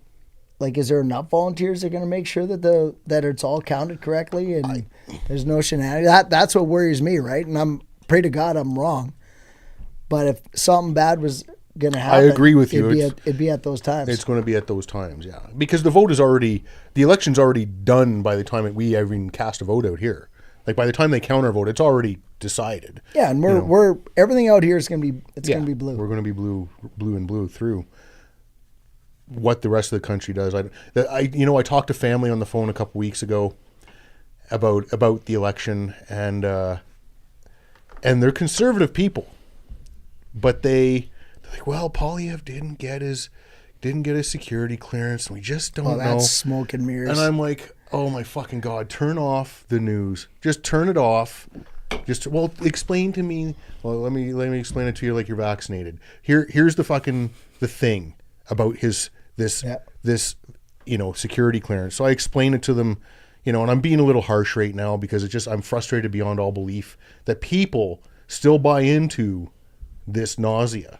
is there enough volunteers that are going to make sure that it's all counted correctly and there's no shenanigans? That's what worries me, right? And I'm pray to God I'm wrong. But if something bad was going to happen, I agree with you. It'd be at those times. It's going to be at those times, yeah. Because the election's already done by the time we even cast a vote out here. Like by the time they counter vote, it's already decided. Yeah, and we're everything out here is going to be going to be blue. We're going to be blue through. What the rest of the country does, I talked to family on the phone a couple weeks ago about the election, and they're conservative people, but they're like, well, Poilievre didn't get his security clearance, and we just don't know. That's smoke and mirrors. And I'm like, oh my fucking God, turn off the news. Just turn it off. Explain to me. Well, let me explain it to you like you're vaccinated. Here's the thing about this security clearance. So I explain it to them, and I'm being a little harsh right now because I'm frustrated beyond all belief that people still buy into this nausea.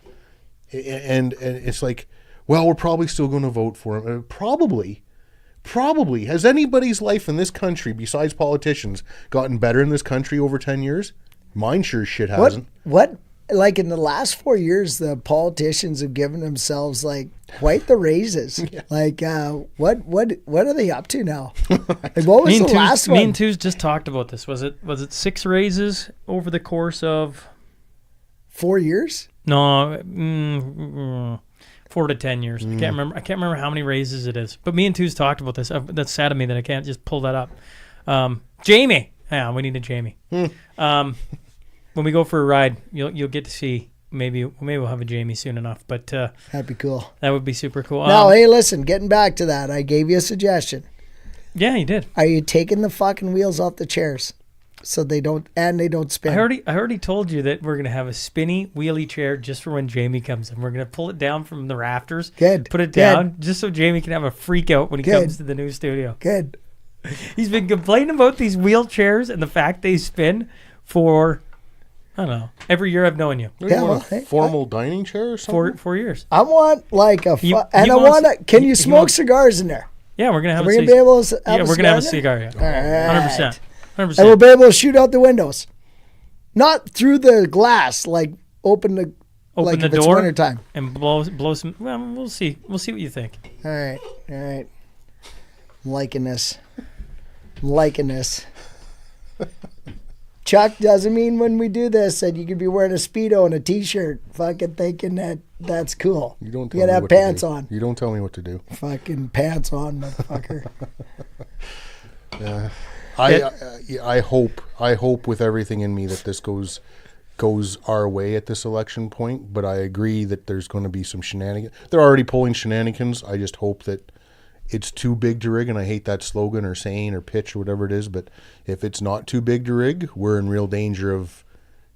And it's like, well, we're probably still going to vote for him. Probably. Has anybody's life in this country, besides politicians, gotten better in this country over 10 years? Mine sure as shit hasn't. What? Like in the last 4 years, the politicians have given themselves like quite the raises. Yeah. Like, what are they up to now? Like, what was the last one? Me and Twos just talked about this. Was it 6 raises over the course of 4 years? No, 4 to 10 years. I can't remember how many raises it is. But me and Twos talked about this. That's sad to me that I can't just pull that up. Jamie, yeah, we need a Jamie. When we go for a ride, you'll get to see. Maybe we'll have a Jamie soon enough. But that'd be cool. That would be super cool. Now, hey, listen. Getting back to that, I gave you a suggestion. Yeah, you did. Are you taking the fucking wheels off the chairs so they don't spin? I already told you that we're gonna have a spinny wheelie chair just for when Jamie comes in. We're gonna pull it down from the rafters. Good. Put it down just so Jamie can have a freak out when he comes to the new studio. Good. He's been complaining about these wheelchairs and the fact they spin for, I don't know, every year I've known you. Yeah, well, formal dining chair or something? 4 years. I want like can you smoke cigars in there? Yeah, we're gonna have. We're gonna be able to have we're gonna have a cigar. Yeah, 100%. And we'll be able to shoot out the windows, not through the glass. Like open the door it's wintertime and blow some. Well, we'll see. We'll see what you think. All right. I'm liking this. I'm liking this. Chuck, doesn't mean when we do this that you could be wearing a Speedo and a T-shirt fucking thinking that that's cool. You don't You tell gotta me have what to pants do. on. You don't tell me what to do. Fucking pants on, motherfucker. I hope with everything in me that this goes our way at this election point, but I agree that there's going to be some shenanigans. They're already pulling shenanigans. I just hope that it's too big to rig, and I hate that slogan or saying or pitch or whatever it is, but if it's not too big to rig, we're in real danger of,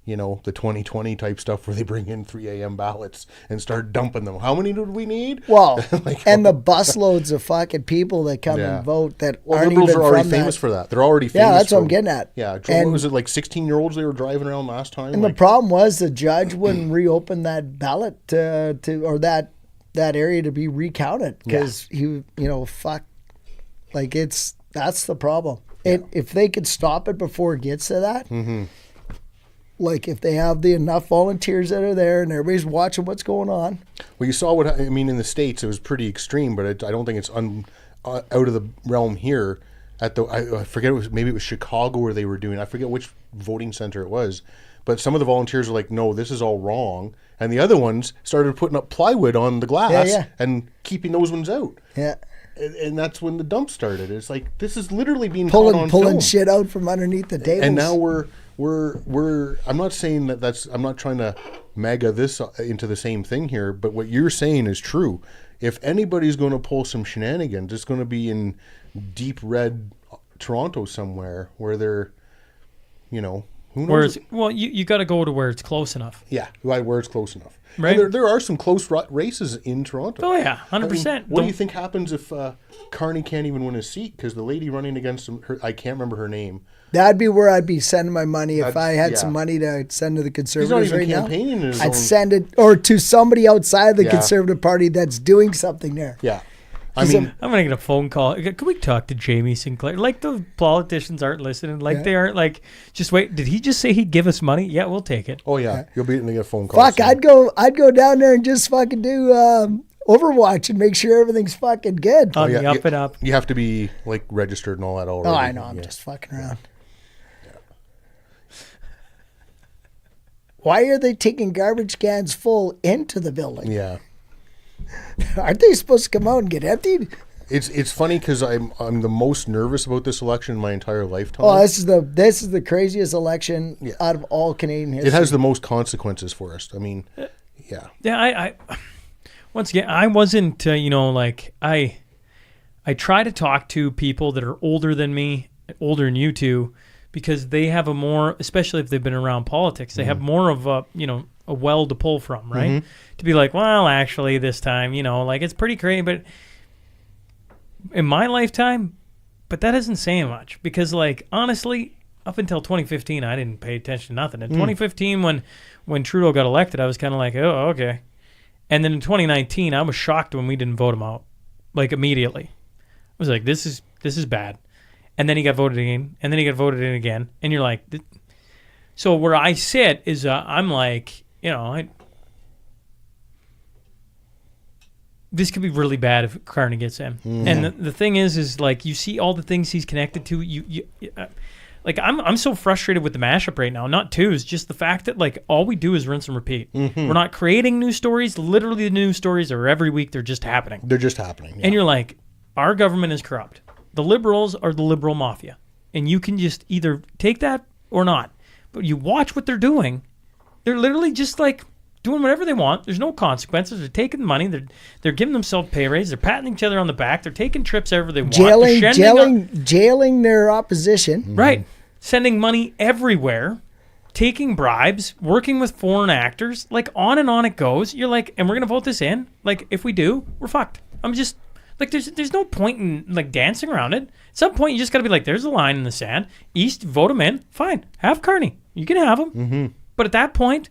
the 2020 type stuff where they bring in 3 a.m. ballots and start dumping them. How many do we need? Well, and the busloads of fucking people that come and vote that aren't liberals even are already from famous that. for that. They're already famous. Yeah, that's what I'm from- getting at. Yeah, And- what was it, like 16-year-olds they were driving around last time? And the problem was the judge wouldn't reopen that ballot or that area to be recounted because fuck, like that's the problem. If they could stop it before it gets to that, like if they have enough volunteers that are there and everybody's watching what's going on. Well, you saw in the States it was pretty extreme, but I don't think it's out of the realm here. I forget, maybe it was Chicago where they were doing, I forget which voting center it was, but some of the volunteers were like, no, this is all wrong. And the other ones started putting up plywood on the glass and keeping those ones out. Yeah. And that's when the dump started. It's like, this is literally being caught on pulling film. shit out from underneath the tables. And now we're I'm not saying I'm not trying to mega this into the same thing here, but what you're saying is true. If anybody's going to pull some shenanigans, it's going to be in deep red Toronto somewhere where they're, who knows? You got to go to where it's close enough. Yeah, where it's close enough. Right. And there are some close races in Toronto. Oh yeah, 100%. What do you think happens if Carney can't even win a seat because the lady running against him, I can't remember her name. That'd be where I'd be sending my money if I had some money to send to the Conservatives even right now. campaigning in his I'd own- send it or to somebody outside the Yeah. Conservative Party that's doing something there. Yeah. I mean, I'm gonna get a phone call. Can we talk to Jamie Sinclair? Like the politicians aren't listening. Like they aren't like. Just wait. Did he just say he'd give us money? Yeah, we'll take it. oh yeah, you'll be getting a phone call. Fuck, soon. I'd go down there and just fucking do Overwatch and make sure everything's fucking good. On the up and up. You have to be like registered and all that already. Oh, I know. I'm just fucking around. Why are they taking garbage cans full into the building? Yeah. Aren't they supposed to come out and get emptied? It's funny because I'm the most nervous about this election in my entire lifetime. Oh, this is the craziest election out of all Canadian history. It has the most consequences for us. I mean, yeah. Yeah, I once again, I wasn't, I try to talk to people that are older than me, older than you two, because they have a more, especially if they've been around politics, they have more of a well to pull from, right? To be like, well, actually this time, it's pretty crazy, but in my lifetime, but that isn't saying much because honestly, up until 2015, I didn't pay attention to nothing. In 2015, when Trudeau got elected, I was kind of like, oh, okay. And then in 2019, I was shocked when we didn't vote him out, immediately. I was like, this is bad. And then he got voted in, and then he got voted in again. And you're like, so where I sit is I'm like, this could be really bad if Carney gets in. And the thing is you see all the things he's connected to. I'm so frustrated with the mashup right now. Not twos, just the fact that all we do is rinse and repeat. We're not creating new stories. Literally, the news stories are every week. They're just happening. They're just happening. Yeah. And you're like, our government is corrupt. The liberals are the liberal mafia, and you can just either take that or not. But you watch what they're doing. They're literally just doing whatever they want. There's no consequences. They're taking the money. They're giving themselves pay raise. They're patting each other on the back. They're taking trips wherever they want. Jailing their opposition. Right. Sending money everywhere. Taking bribes. Working with foreign actors. On and on it goes. You're like, and we're going to vote this in? If we do, we're fucked. I'm just... there's no point in dancing around it. At some point, you just got to be like, there's a line in the sand. East, vote him in. Fine. Have Carney. You can have him. But at that point...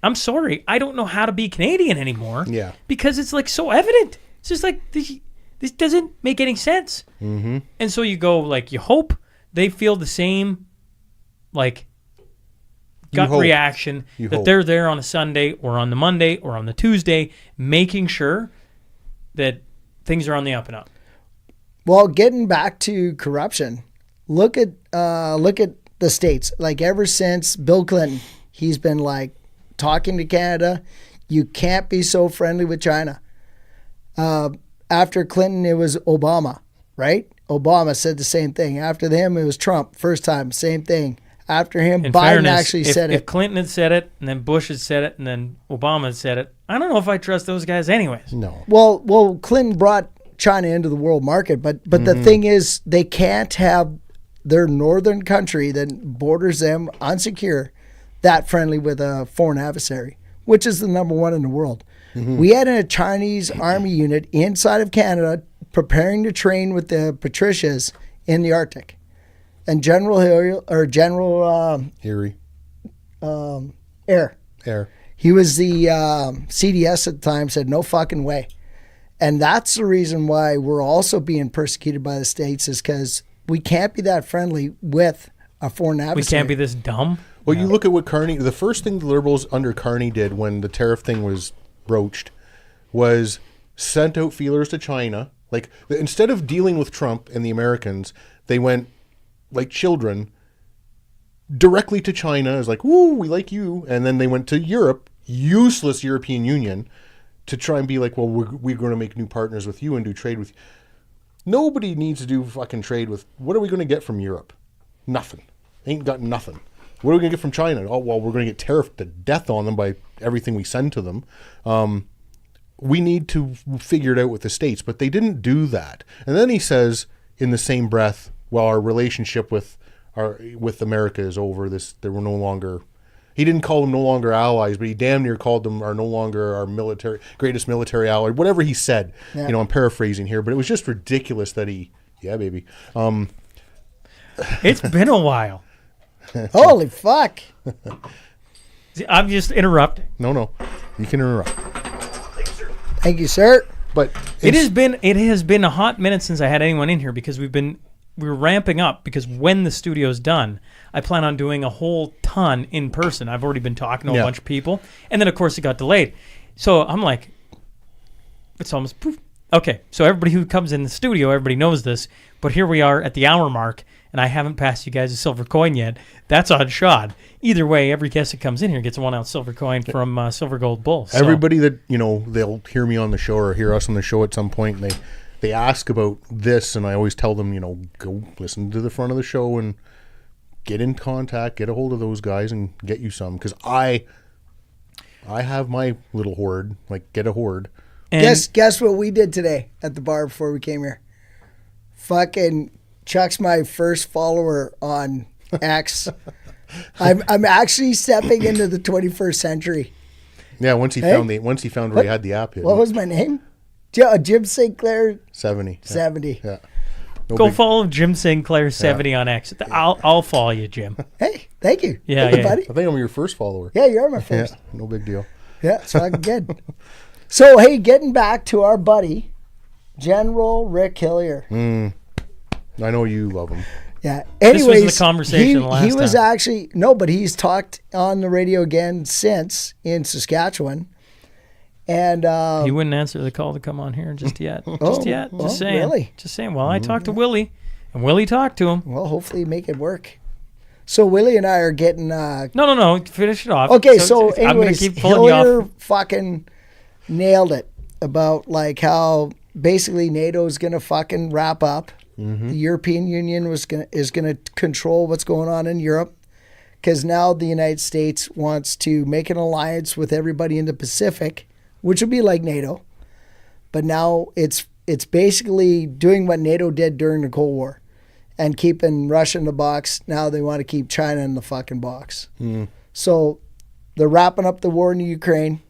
I'm sorry, I don't know how to be Canadian anymore. Yeah. Because it's so evident. It's just this doesn't make any sense. And so you go you hope they feel the same gut reaction that they're there on a Sunday or on the Monday or on the Tuesday, making sure that things are on the up and up. Well, getting back to corruption, look at the States. Like ever since Bill Clinton, he's been like talking to Canada. You can't be so friendly with China. After Clinton, it was Obama, right? Obama said the same thing. After him, it was Trump. First time, same thing. After him, In Biden fairness, actually said If it. Clinton had said it, and then Bush had said it, and then Obama had said it, I don't know if I trust those guys anyways. No. Well, Clinton brought China into the world market, but the thing is, they can't have their northern country that borders them unsecure that friendly with a foreign adversary, which is the number one in the world. We had a Chinese army unit inside of Canada preparing to train with the Patricias in the Arctic. And General Erie. Air, Air. he was the CDS at the time, said no fucking way. And that's the reason why we're also being persecuted by the States, is because we can't be that friendly with a foreign adversary. We can't be this dumb. Well, you look at what Carney, the first thing the Liberals under Carney did when the tariff thing was broached was sent out feelers to China. Like, instead of dealing with Trump and the Americans, they went like children directly to China. As like, "Ooh, we like you," and then they went to Europe, useless European Union, to try and be like, "Well, we're going to make new partners with you and do trade with you." Nobody needs to do fucking trade with. What are we going to get from Europe? Nothing. Ain't got nothing. What are we going to get from China? Oh, well, we're going to get tariffed to death on them by everything we send to them. We need to figure it out with the States, but they didn't do that. And then he says in the same breath, well, our relationship with America is over. They were no longer, he didn't call them no longer allies, but he damn near called them no longer our greatest military ally, whatever he said. Yeah. You know, I'm paraphrasing here, but it was just ridiculous that yeah, baby. It's been a while. Holy fuck. See, I'm just interrupting. No, you can interrupt. Thank you, sir. But It has been a hot minute since I had anyone in here because we're ramping up, because when the studio's done, I plan on doing a whole ton in person. I've already been talking to a bunch of people, and then of course it got delayed. So I'm like, it's almost poof. Okay, so everybody who comes in the studio, everybody knows this, but here we are at the hour mark, and I haven't passed you guys a silver coin yet. That's on Shaun. Either way, every guest that comes in here gets a 1 ounce silver coin from Silver Gold Bull. So. Everybody that, they'll hear me on the show or hear us on the show at some point, and they ask about this, and I always tell them, go listen to the front of the show and get in contact, get a hold of those guys and get you some, because I have my little hoard, like get a hoard. And Guess what we did today at the bar before we came here? Fucking Chuck's my first follower on X. I'm actually stepping into the 21st century. Yeah, once he found where he had the app hidden. What was my name? Jim Sinclair 70. 70. Yeah. No go big- follow Jim Sinclair 70 on X. I'll follow you, Jim. Hey, thank you. Yeah, Hey, yeah. buddy. I think I'm your first follower. Yeah, you are my first. Yeah, no big deal. Yeah, it's fucking good. So, hey, getting back to our buddy, General Rick Hillier. I know you love him. Yeah. This was Anyways, the conversation he last was time. actually but he's talked on the radio again since in Saskatchewan, and He wouldn't answer the call to come on here just yet. Oh, Just saying. really? Just saying. Well, I talked to Willie, and Willie talked to him. well, hopefully make it work. So Willie and I are getting. No. Finish it off. Okay, so I'm going anyways, to keep pulling you Hillier off. fucking nailed it about like how basically NATO is going to fucking wrap up. The European Union is going to control what's going on in Europe, because now the United States wants to make an alliance with everybody in the Pacific, which would be like NATO. But now it's basically doing what NATO did during the Cold War and keeping Russia in the box. Now they want to keep China in the fucking box. So they're wrapping up the war in the Ukraine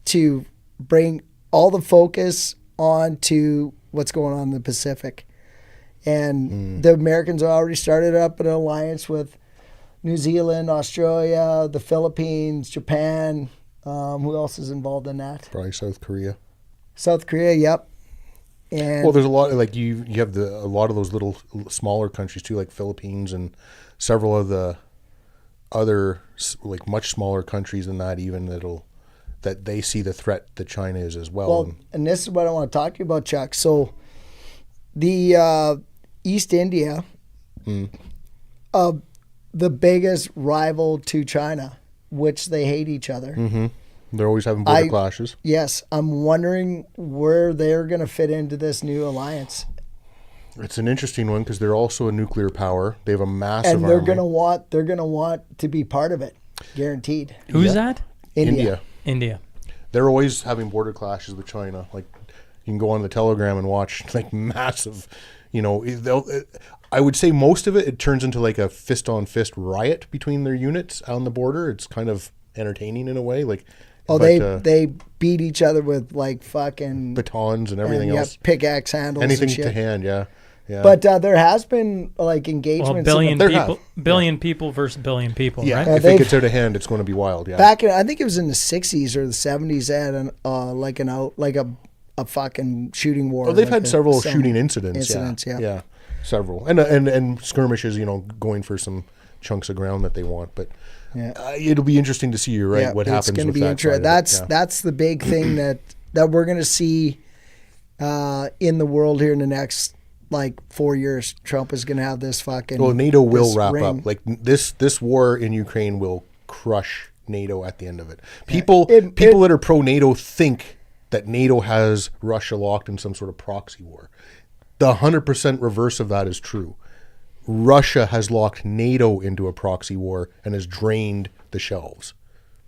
to bring all the focus on to what's going on in the Pacific. And the Americans already started up an alliance with New Zealand, Australia, the Philippines, Japan. Who else is involved in that? Probably South Korea. South Korea, yep. And Well, there's a lot, like you have a lot of those little smaller countries too, like Philippines and several of the other like much smaller countries than that even that they see the threat that China is as well. Well, and this is what I want to talk to you about, Chuck. So the East India the biggest rival to China, which they hate each other. They're always having border clashes. Yes, I'm wondering where they're going to fit into this new alliance. It's an interesting one because they're also a nuclear power. They have a massive And they're army. going to want to be part of it, guaranteed. Who's that? India. India. They're always having border clashes with China. Like, you can go on the Telegram and watch like massive, I would say most of it turns into like a fist on fist riot between their units on the border. It's kind of entertaining in a way. Like, they beat each other with like fucking batons and everything else. Pickaxe handles. Anything and shit. to hand, yeah. But there has been like engagements. Well, billion people versus billion people, Yeah, right? if it gets out of hand, it's going to be wild. Yeah. Back in, I think it was in the 60s or the 70s, they had a fucking shooting war. Oh, they've like had several some shooting incidents. Yeah, several, and skirmishes. Going for some chunks of ground that they want. But it'll be interesting to see. You're right. What happens? It's going to be interesting. That's the big thing that we're going to see in the world here in the next like 4 years. Trump is going to have this fucking. Well, NATO will wrap ring. up. Like this war in Ukraine will crush NATO at the end of it. People that are pro NATO think that NATO has Russia locked in some sort of proxy war. The 100% reverse of that is true. Russia has locked NATO into a proxy war and has drained the shelves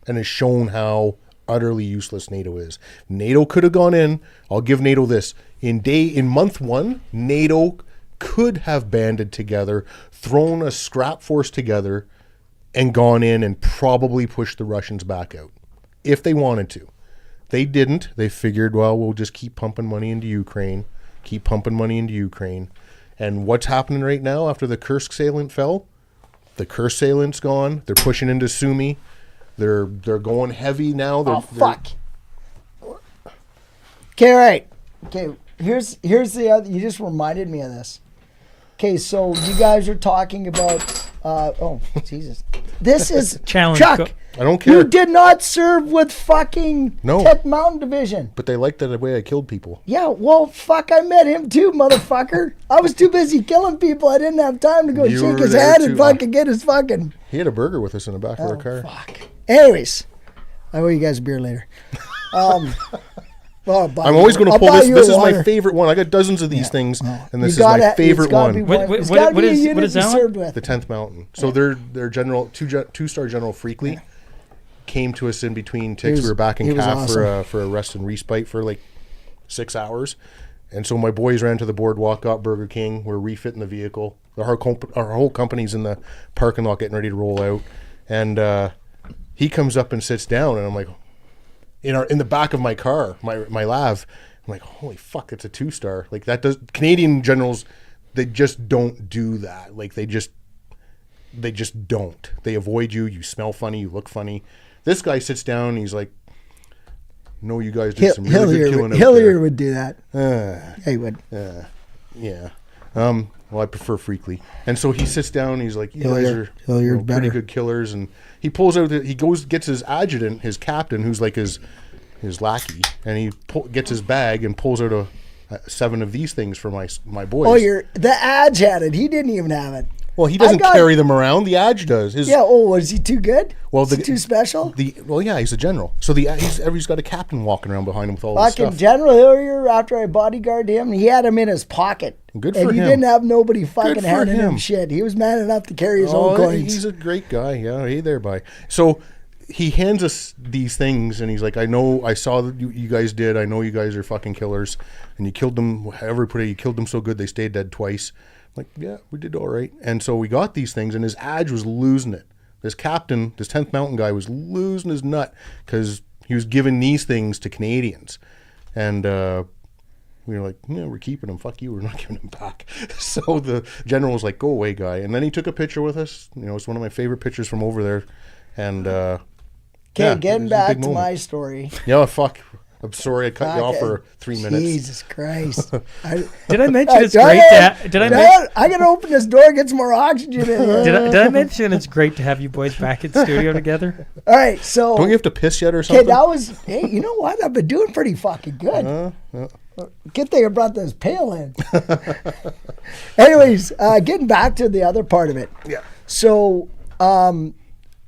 and has shown how utterly useless NATO is. NATO could have gone in. I'll give NATO this. In month one, NATO could have banded together, thrown a scrap force together, and gone in and probably pushed the Russians back out if they wanted to. They didn't. They figured, well, we'll just keep pumping money into Ukraine. And what's happening right now after the Kursk salient fell? The Kursk salient's gone. They're pushing into Sumy. They're going heavy now. Fuck. Okay, right. Okay, here's the other. You just reminded me of this. Okay, so you guys are talking about. Oh, Jesus. This is Challenge. Chuck. I don't care. You did not serve with fucking No. 10th Mountain Division. But they liked the way I killed people. Yeah, well, fuck, I met him too, motherfucker. I was too busy killing people. I didn't have time to go You shake were his there hand too. and fucking get his fucking. He had a burger with us in the back of our car. Fuck. Anyways, I owe you guys a beer later. Well, I'm always going to pull this. This is my favorite one. I got dozens of these things, and this is my favorite one. What is that one? The 10th Mountain. So their general, two-star General Freakley came to us in between ticks. We were back in CAF awesome. for a rest and respite for like 6 hours. And so my boys ran to the boardwalk, got Burger King. We're refitting the vehicle. Our whole company's in the parking lot getting ready to roll out. And he comes up and sits down, and I'm like, in the back of my car, my Lav, I'm like, holy fuck, it's a 2-star. Like that does Canadian generals, they just don't do that. Like they just don't. They avoid you. You smell funny. You look funny. This guy sits down and he's like, no, you guys did some really good killing out there. Hillier would do that. Yeah, he would. Yeah. Well, I prefer Freakley. And so he sits down and he's like, you guys are pretty good killers. And he pulls out, gets his adjutant, his captain, who's like his lackey, and he gets his bag and pulls out 7 of these things for my boys. Oh, the Adge had it. He didn't even have it. Well, he doesn't carry them around. The Adge does. Was he too good? Well, is he too special? He's a general. So he's got a captain walking around behind him with all this stuff. Fucking General Hillier, after I bodyguarded him, he had him in his pocket. Good for him. And he didn't have nobody fucking handing him shit. He was man enough to carry his own coins. He's a great guy. Yeah, hey there, bye. So he hands us these things, and he's like, I saw that you guys did. I know you guys are fucking killers, and you killed them. However, you killed them so good they stayed dead twice. I'm like, yeah, we did all right. And so we got these things, and his Adge was losing it. This captain, this 10th Mountain guy, was losing his nut because he was giving these things to Canadians, and we were like, yeah, we're keeping them. Fuck you, we're not giving them back. So the general was like, go away, guy. And then he took a picture with us. It's one of my favorite pictures from over there. And getting back to my story. Yeah, fuck. I'm sorry I cut you off for 3 minutes. Jesus Christ. Did I mention it's great I gotta open this door and get some more oxygen in here. Did I mention it's great to have you boys back in studio together? All right, so don't you have to piss yet or something? Hey, you know what? I've been doing pretty fucking good. Good thing I brought this pail in. Anyways, getting back to the other part of it. Yeah. So,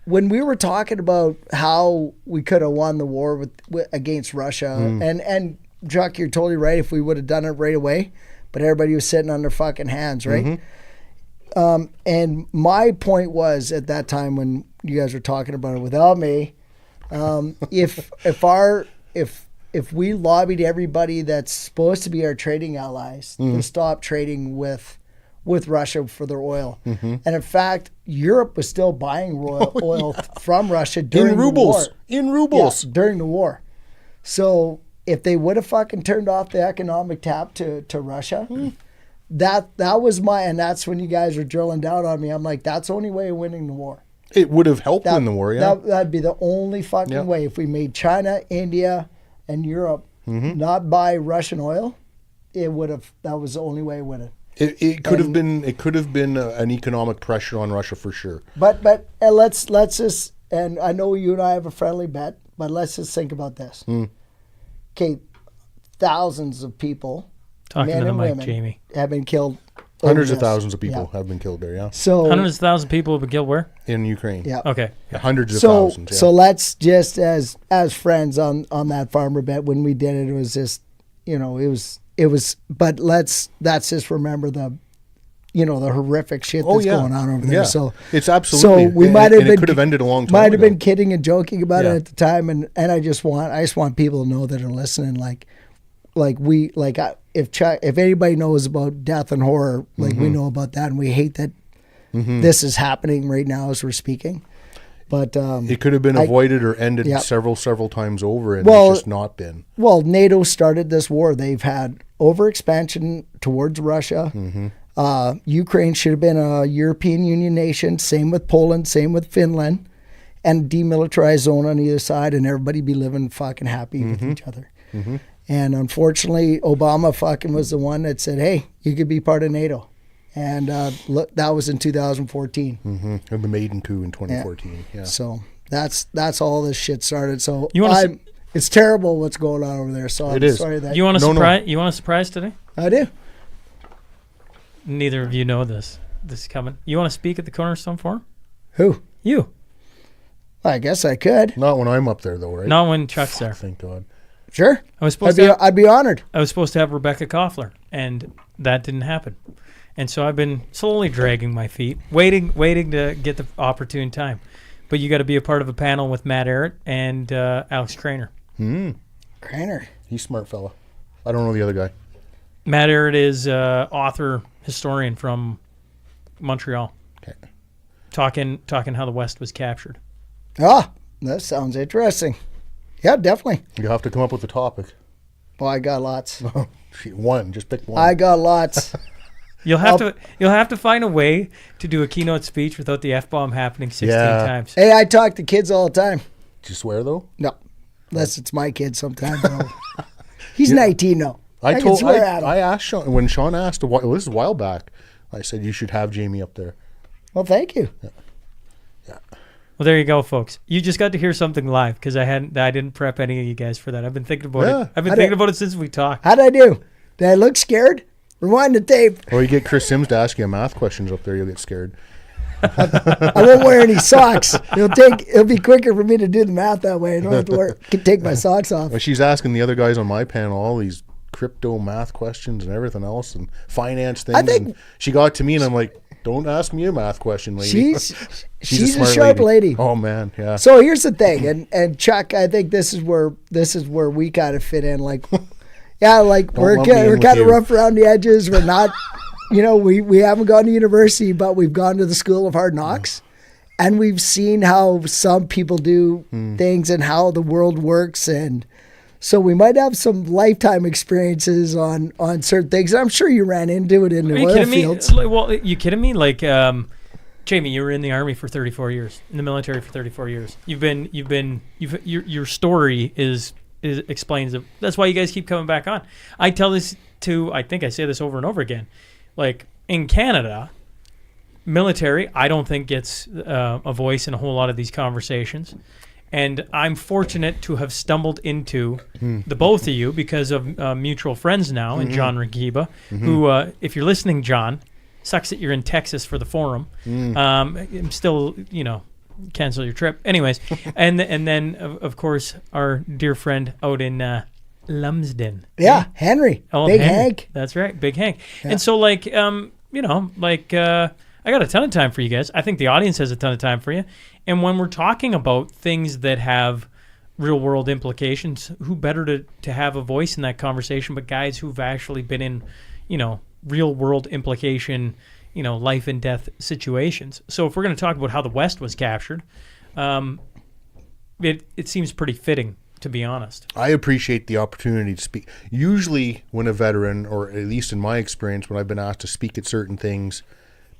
when we were talking about how we could have won the war against Russia, and Chuck, you're totally right. If we would have done it right away, but everybody was sitting on their fucking hands, right? And my point was at that time when you guys were talking about it without me, if we lobbied everybody that's supposed to be our trading allies to stop trading with Russia for their oil, and in fact, Europe was still buying oil from Russia during the war. In rubles. Yeah, during the war. So if they would have fucking turned off the economic tap to Russia, that was and that's when you guys were drilling down on me. I'm like, that's the only way of winning the war. It would have helped win the war, yeah. That'd be the only fucking way. If we made China, India, and Europe not buy Russian oil, it would have. That was the only way of winning. It could have been an economic pressure on Russia for sure. But let's just, and I know you and I have a friendly bet, but let's just think about this. Okay, thousands of people, Talking men to the and mic, women, Jamie. have been killed. Hundreds over of this. thousands of people have been killed there, yeah. So Hundreds of thousands of people have been killed where? In Ukraine. Yeah. Okay. Hundreds of thousands, yeah. So let's just as friends on that farmer bet when we did it, it was just, it was. But let's just remember the horrific shit that's going on over there. Yeah. So it's absolutely. So we might have been. It could have ended a long time Might have ago. been kidding and joking about it at the time, and I just want people to know that are listening, if anybody knows about death and horror, we know about that, and we hate that this is happening right now as we're speaking. But it could have been avoided or ended several times over, and it's just not been. Well, NATO started this war. They've had overexpansion towards Russia. Ukraine should have been a European Union nation. Same with Poland. Same with Finland, and demilitarized zone on either side, and everybody be living fucking happy with each other. And unfortunately, Obama fucking was the one that said, "Hey, you could be part of NATO." And look, that was in 2014. And the maiden coup in 2014. Yeah. So that's all this shit started. So it's terrible what's going on over there. So I'm sorry that You want a surprise? You want a surprise today? I do. Neither of you know this. This is coming. You want to speak at the Cornerstone Forum? Who? You. I guess I could. Not when I'm up there, though, right? Not when Chuck's there. Thank God. Sure. I'd be honored. I was supposed to have Rebecca Koffler, and that didn't happen. And so I've been slowly dragging my feet, waiting to get the opportune time. But you got to be a part of a panel with Matt Ehret and Alex Craner. Craner. He's a smart fella. I don't know the other guy. Matt Ehret is author, historian from Montreal. Okay. Talking how the West was captured. Ah, that sounds interesting. Yeah, definitely. You have to come up with a topic. Well, I got lots. One. Just pick one. I got lots. You'll have to find a way to do a keynote speech without the F-bomb happening 16 times. Hey, I talk to kids all the time. Did you swear, though? No. Unless it's my kid sometimes. He's 19 now. I can swear at him. I asked Shaun, when Shaun asked, this is a while back, I said, you should have Jamie up there. Well, thank you. Yeah. Well, there you go, folks. You just got to hear something live because I didn't prep any of you guys for that. I've been thinking about it. I've been thinking about it since we talked. How'd I do? Did I look scared? Rewind the tape. Or you get Chris Sims to ask you math questions up there, you'll get scared. I won't wear any socks. It'll be quicker for me to do the math that way. I don't have to take my socks off. Well, she's asking the other guys on my panel all these crypto math questions and everything else and finance things. And she got to me and I'm like, don't ask me a math question, lady. She's a sharp lady. Oh man, yeah. So here's the thing, and Chuck, I think this is where we kind of fit in. We're kind of rough around the edges. We're not, we haven't gone to university, but we've gone to the School of Hard Knocks, and we've seen how some people do things and how the world works, and so we might have some lifetime experiences on certain things. And I'm sure you ran into it in the oil fields. Well, you kidding me? Like, Jamie, you were in the Army for 34 years, in the military for 34 years. Your story explains it. That's why you guys keep coming back on. I think I say this over and over again. Like, in Canada, military, I don't think gets a voice in a whole lot of these conversations. And I'm fortunate to have stumbled into the both of you because of mutual friends now, and John Ragiba, who, if you're listening, John, sucks that you're in Texas for the forum. I'm still, cancel your trip. Anyways, and then, of course, our dear friend out in Lumsden. Yeah, Henry. Oh, Big Henry. Hank. That's right, Big Hank. Yeah. And so, I got a ton of time for you guys. I think the audience has a ton of time for you. And when we're talking about things that have real-world implications, who better to have a voice in that conversation but guys who've actually been in, real-world implication, life and death situations. So if we're going to talk about how the West was captured, it seems pretty fitting, to be honest. I appreciate the opportunity to speak. Usually when a veteran, or at least in my experience, when I've been asked to speak at certain things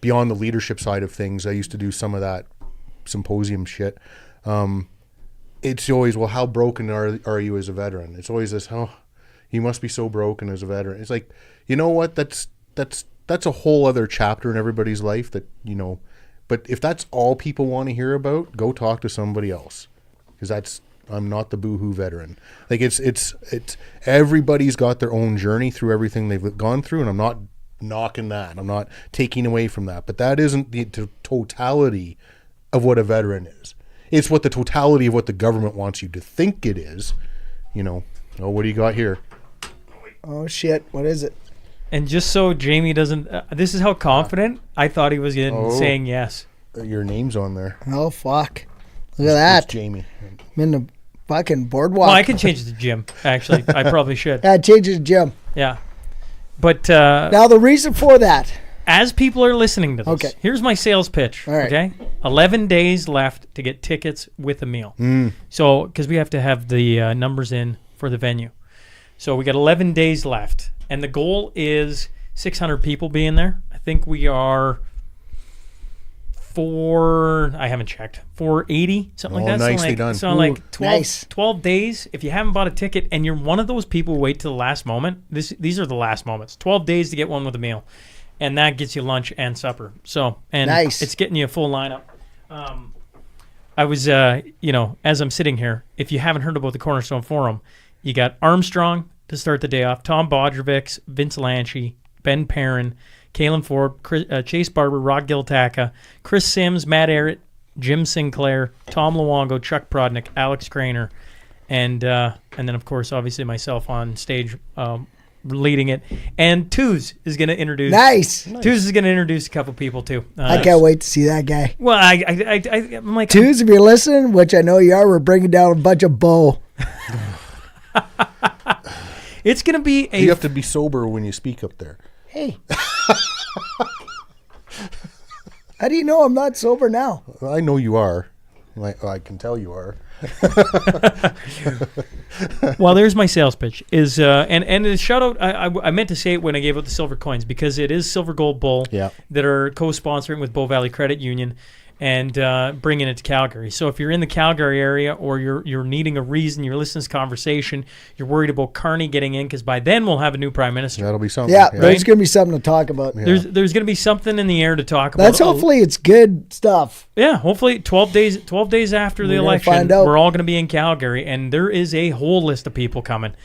beyond the leadership side of things, I used to do some of that symposium shit. It's always, well, how broken are you as a veteran? It's always this, you must be so broken as a veteran. It's like, you know what? That's a whole other chapter in everybody's life that, but if that's all people want to hear about, go talk to somebody else. Because I'm not the boohoo veteran. Like it's everybody's got their own journey through everything they've gone through, and I'm not knocking that. I'm not taking away from that. But that isn't the totality of what a veteran is. It's what the totality of what the government wants you to think it is. Oh, what do you got here? Oh shit, what is it? And just so Jamie doesn't, this is how confident I thought he was saying yes. Your name's on there. Oh fuck! Look at that, Jamie. I'm in the fucking boardwalk. Well, I can change it to Jim. Actually, I probably should. Yeah, change it to Jim. Yeah, but now the reason for that. As people are listening to this, okay, here's my sales pitch. All right. Okay, 11 days left to get tickets with a meal. So, because we have to have the numbers in for the venue, so we got 11 days left, and the goal is 600 people being there. I think we are I haven't checked, 480, something like that. Nicely done. So like 12, nice. 12 days. If you haven't bought a ticket and you're one of those people who wait to the last moment, these are the last moments. 12 days to get one with a meal. And that gets you lunch and supper. So, and nice. It's getting you a full lineup. I was, as I'm sitting here, if you haven't heard about the Cornerstone Forum, you got Armstrong to start the day off, Tom Bodrovics, Vince Lanchi, Ben Perrin, Kalen Ford, Chase Barber, Rod Giltaka, Chris Sims, Matt Arrett, Jim Sinclair, Tom Luongo, Chuck Prodonick, Alex Craner, and then, of course, obviously myself on stage leading it. And Tooz is going to introduce. Nice. Tooz is going to introduce a couple people too. I can't wait to see that guy. Well, I'm like, Tooz, if you're listening, which I know you are, we're bringing down a bunch of bow. It's going to be you have to be sober when you speak up there. Hey. How do you know I'm not sober now? Well, I know you are. I can tell you are. Well, there's my sales pitch. Is and a shout out. I meant to say it when I gave out the silver coins because it is Silver Gold Bull that are co-sponsoring with Bow Valley Credit Union and bringing it to Calgary. So if you're in the Calgary area or you're needing a reason, you're listening to this conversation, you're worried about Carney getting in because by then we'll have a new prime minister. That'll be something. Yeah, there's going to be something to talk about. Yeah. There's going to be something in the air to talk about. That's hopefully it's good stuff. Yeah, hopefully 12 days after the election, we're all going to be in Calgary, and there is a whole list of people coming.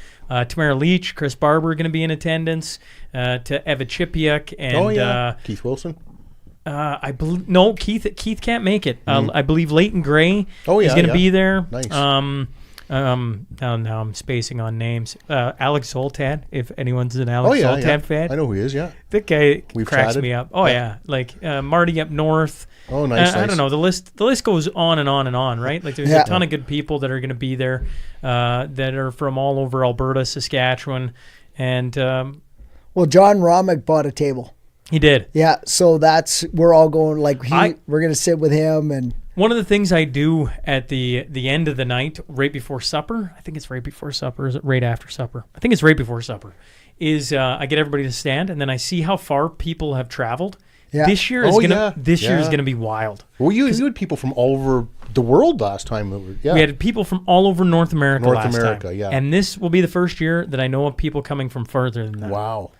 Tamara Leach, Chris Barber are going to be in attendance, to Eva Chipiuk, and Keith Wilson. I believe no, Keith can't make it. I believe Leighton Gray is going to be there. Nice. Now I'm spacing on names. Alex Zoltan, if anyone's an Alex Zoltan fan. I know who he is, yeah. That guy cracks chatted. me up. Oh yeah. Like Marty up north. Oh, nice. I don't know. The list goes on and on and on, right? Like there's a ton of good people that are going to be there that are from all over Alberta, Saskatchewan, and well, John Romick bought a table. He did. Yeah, so we're all going we're going to sit with him. And one of the things I do at the end of the night, right before supper, I think it's right before supper, is it right after supper? I think it's right before supper, is I get everybody to stand and then I see how far people have traveled. Yeah. This year is gonna be wild. Well, you had people from all over the world last time. We had people from all over North America last time. Yeah. And this will be the first year that I know of people coming from further than that. Wow.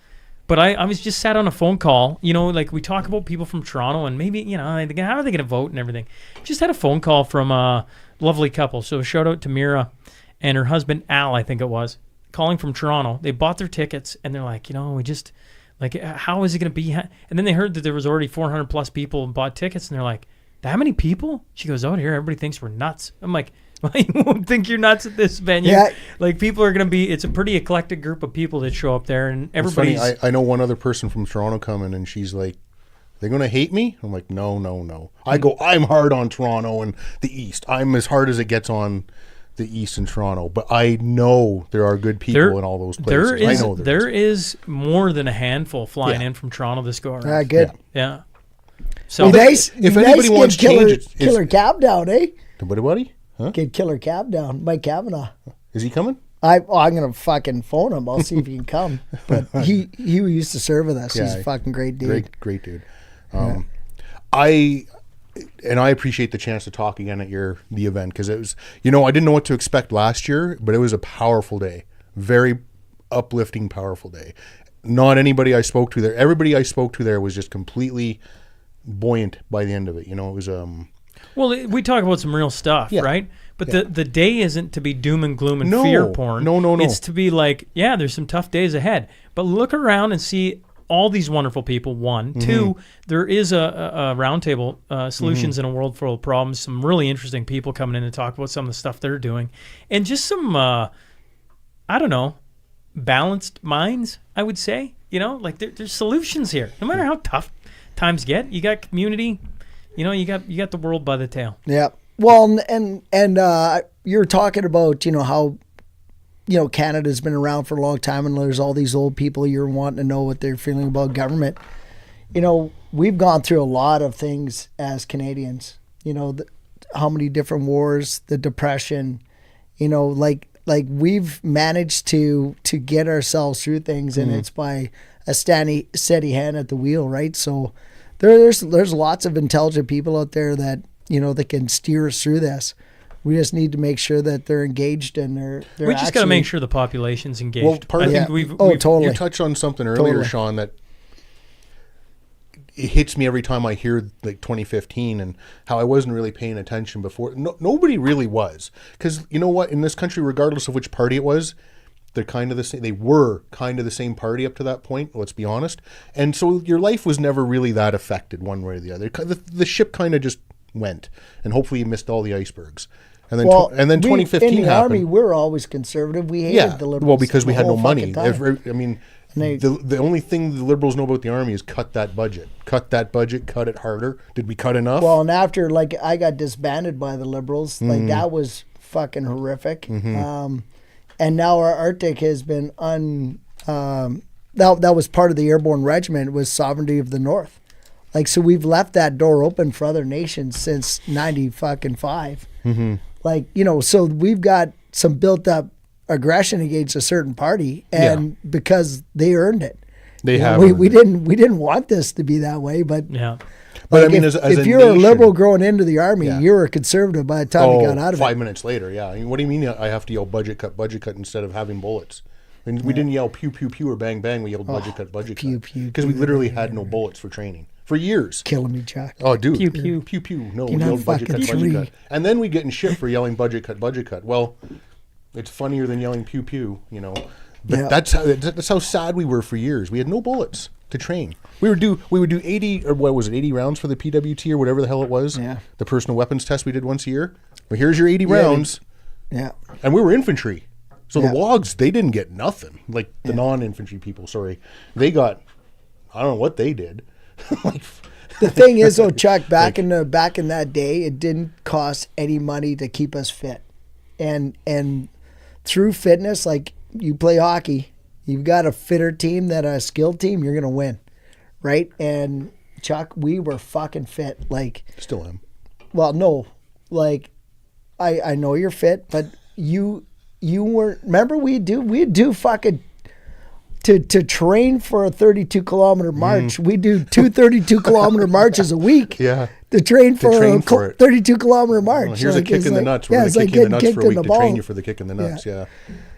But I was just sat on a phone call, like we talk about people from Toronto and maybe, how are they going to vote and everything. Just had a phone call from a lovely couple. So shout out to Mira and her husband, Al, I think it was, calling from Toronto. They bought their tickets and they're like, we just, like, how is it going to be? And then they heard that there was already 400 plus people who bought tickets and they're like, that many people? She goes, out here, everybody thinks we're nuts. I'm like, well, you won't think you're nuts at this venue. Yeah. Like, people are going to be, it's a pretty eclectic group of people that show up there, and everybody's... It's funny, I know one other person from Toronto coming, and she's like, they're going to hate me? I'm like, no. I go, I'm hard on Toronto and the East. I'm as hard as it gets on the East in Toronto. But I know there are good people in all those places. There is more than a handful flying in from Toronto this go around. Good. Yeah. So if anybody wants change, Killer Cab down, eh? Buddy? Huh? Get Killer Cab down. Mike Kavanaugh. Is he coming? I'm gonna fucking phone him. I'll see if he can come. But he used to serve with us. He's a fucking great dude. Great dude. I appreciate the chance to talk again at the event, because it was, I didn't know what to expect last year, but it was a powerful day, very uplifting, powerful day. Not anybody I spoke to there. Everybody I spoke to there was just completely buoyant by the end of it. It was Well, we talk about some real stuff, right? But the day isn't to be doom and gloom and fear porn. No. It's to be like, yeah, there's some tough days ahead. But look around and see all these wonderful people, one. Mm-hmm. Two, there is a roundtable, Solutions in a World Full of Problems, some really interesting people coming in to talk about some of the stuff they're doing. And just some, balanced minds, I would say. Like there's solutions here. No matter how tough times get, you got community. You got the world by the tail. Yeah. Well, and you're talking about, how, Canada's been around for a long time, and there's all these old people you're wanting to know what they're feeling about government. We've gone through a lot of things as Canadians. How many different wars, the Depression, like we've managed to get ourselves through things, and it's by a steady hand at the wheel, right? So there's lots of intelligent people out there that that can steer us through this. We just need to make sure that they're engaged and they're we just got to make sure the population's engaged. Well, I think we've totally. You touched on something earlier, Shaun, that it hits me every time I hear like 2015 and how I wasn't really paying attention before. Nobody really was, because you know what? In this country, regardless of which party it was, they're kind of the same. They were kind of the same party up to that point. Let's be honest. And so your life was never really that affected one way or the other. The ship kind of just went, and hopefully you missed all the icebergs. And then 2015 in the happened. Army, we're always conservative. We hated the Liberals. Well, because we had no money. Time. The only thing the Liberals know about the Army is cut that budget, cut it harder. Did we cut enough? Well, and after I got disbanded by the Liberals, that was fucking horrific. Mm-hmm. And now our Arctic has been that was part of the Airborne Regiment, was sovereignty of the North. So we've left that door open for other nations since 95. Mm-hmm. So we've got some built up aggression against a certain party, and because they earned it. They have. We didn't want this to be that way, but yeah. But if you're a liberal growing into the Army, you're a conservative by the time you got out of it. 5 minutes later, yeah. What do you mean I have to yell budget cut instead of having bullets? I mean, we didn't yell pew pew pew or bang bang. We yelled budget cut pew, because we literally had no bullets for training for years. Killing me, Chuck. Oh, dude. Pew pew pew pew. No, we yelled budget cut. And then we get in shit for yelling budget cut. Well, it's funnier than yelling pew pew, But that's how sad we were for years. We had no bullets to train. We would do 80 or what was it, 80 rounds for the PWT or whatever the hell it was. Yeah. The personal weapons test we did once a year. Well, here's your 80 rounds. Yeah. And we were infantry. So the WOGs, they didn't get nothing. Like the non-infantry people, sorry. They got, I don't know what they did. The thing is though, Chuck, back in that day, it didn't cost any money to keep us fit. And through fitness, like you play hockey, you've got a fitter team than a skilled team, you're gonna win. Right? And Chuck, we were fucking fit. Still am. Well, no. I know you're fit, but you weren't. Remember we'd do fucking to train for a 32 kilometer march. We do 2 32 kilometer marches a week. Yeah. To train for a 32 kilometer march. Well, here's a kick in the nuts. We're going to kick you in the nuts for a week to train you for the kick in the nuts. Yeah.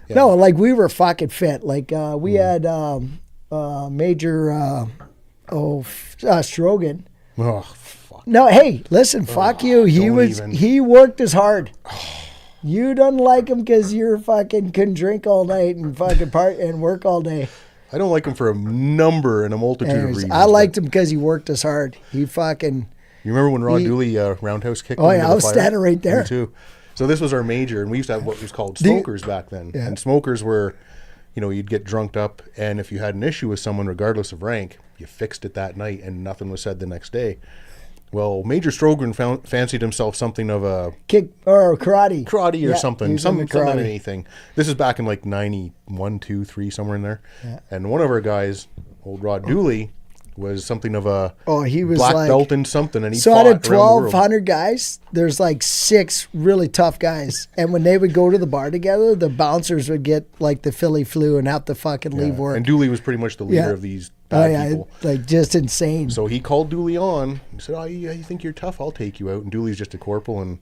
No, we were fucking fit. We had Major Strogan. Oh, fuck. No, hey, listen, fuck you. He worked as hard. You don't like him because you're fucking couldn't drink all night and fucking and work all day. I don't like him for a multitude of reasons. I liked him because he worked as hard. He fucking. You remember when Rod Dooley roundhouse kicked him? Oh yeah, I was standing right there. Me too. So this was our major, and we used to have what was called smokers back then. Yeah. And smokers were, you'd get drunked up, and if you had an issue with someone, regardless of rank, you fixed it that night, and nothing was said the next day. Well, Major Strogan fancied himself something of a kick or karate or something, anything. This is back in like 91, 2, 3, somewhere in there. Yeah. And one of our guys, old Rod Dooley, was something of a he was black like, belt in something, and he so fought out of around the world. 1,200 guys, there's like 6 really tough guys, and when they would go to the bar together, the bouncers would get like the Philly flu and have to fucking leave work. And Dooley was pretty much the leader of these bad people. Like just insane. So he called Dooley on. He said, you think you're tough? I'll take you out. And Dooley's just a corporal, and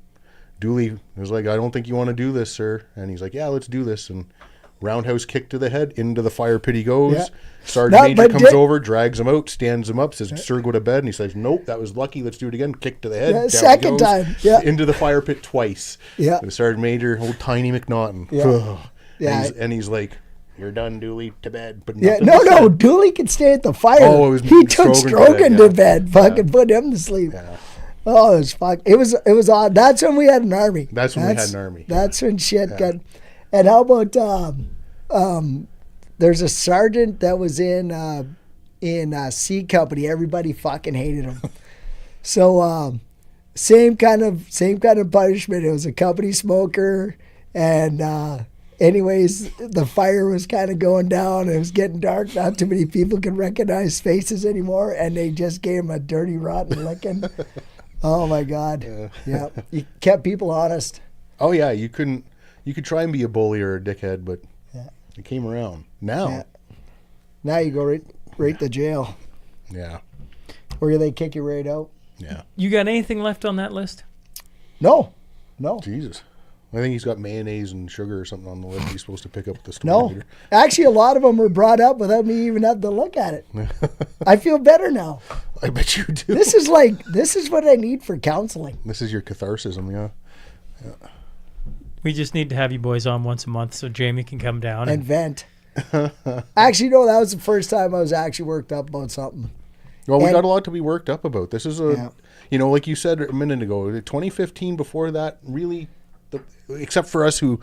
Dooley was like, I don't think you want to do this, sir. And he's like, yeah, let's do this. And roundhouse kick to the head, into the fire pit he goes. Yeah. Sergeant Major comes over, drags him out, stands him up, says, sir, go to bed. And he says, nope, that was lucky. Let's do it again. Kick to the head. Down second time. Yeah. Into the fire pit twice. Yeah. And the Sergeant Major, old tiny McNaughton. Yeah. And he's like, you're done, Dooley, to bed. But no, Dooley could stay at the fire. Oh, he took Strogan to bed. Fucking put him to sleep. Yeah. Oh, it was fuck. It was odd. That's when we had an army. That's when shit got. And how about there's a sergeant that was in C Company. Everybody fucking hated him. So same kind of punishment. It was a company smoker, and anyways, the fire was kind of going down. It was getting dark. Not too many people could recognize faces anymore, and they just gave him a dirty, rotten licking. Oh my God! Yeah, you kept people honest. Oh yeah, you could try and be a bully or a dickhead, but it came around. Now you go right to jail. Yeah, or they kick you right out. Yeah. You got anything left on that list? No. Jesus. I think he's got mayonnaise and sugar or something on the list he's supposed to pick up at the store. No. Actually, a lot of them were brought up without me even having to look at it. I feel better now. I bet you do. This is what I need for counseling. This is your catharsism, yeah. We just need to have you boys on once a month so Jamie can come down and vent. Actually, no, that was the first time I was actually worked up about something. Well, we got a lot to be worked up about. This is like you said a minute ago, 2015 before that, really, except for us who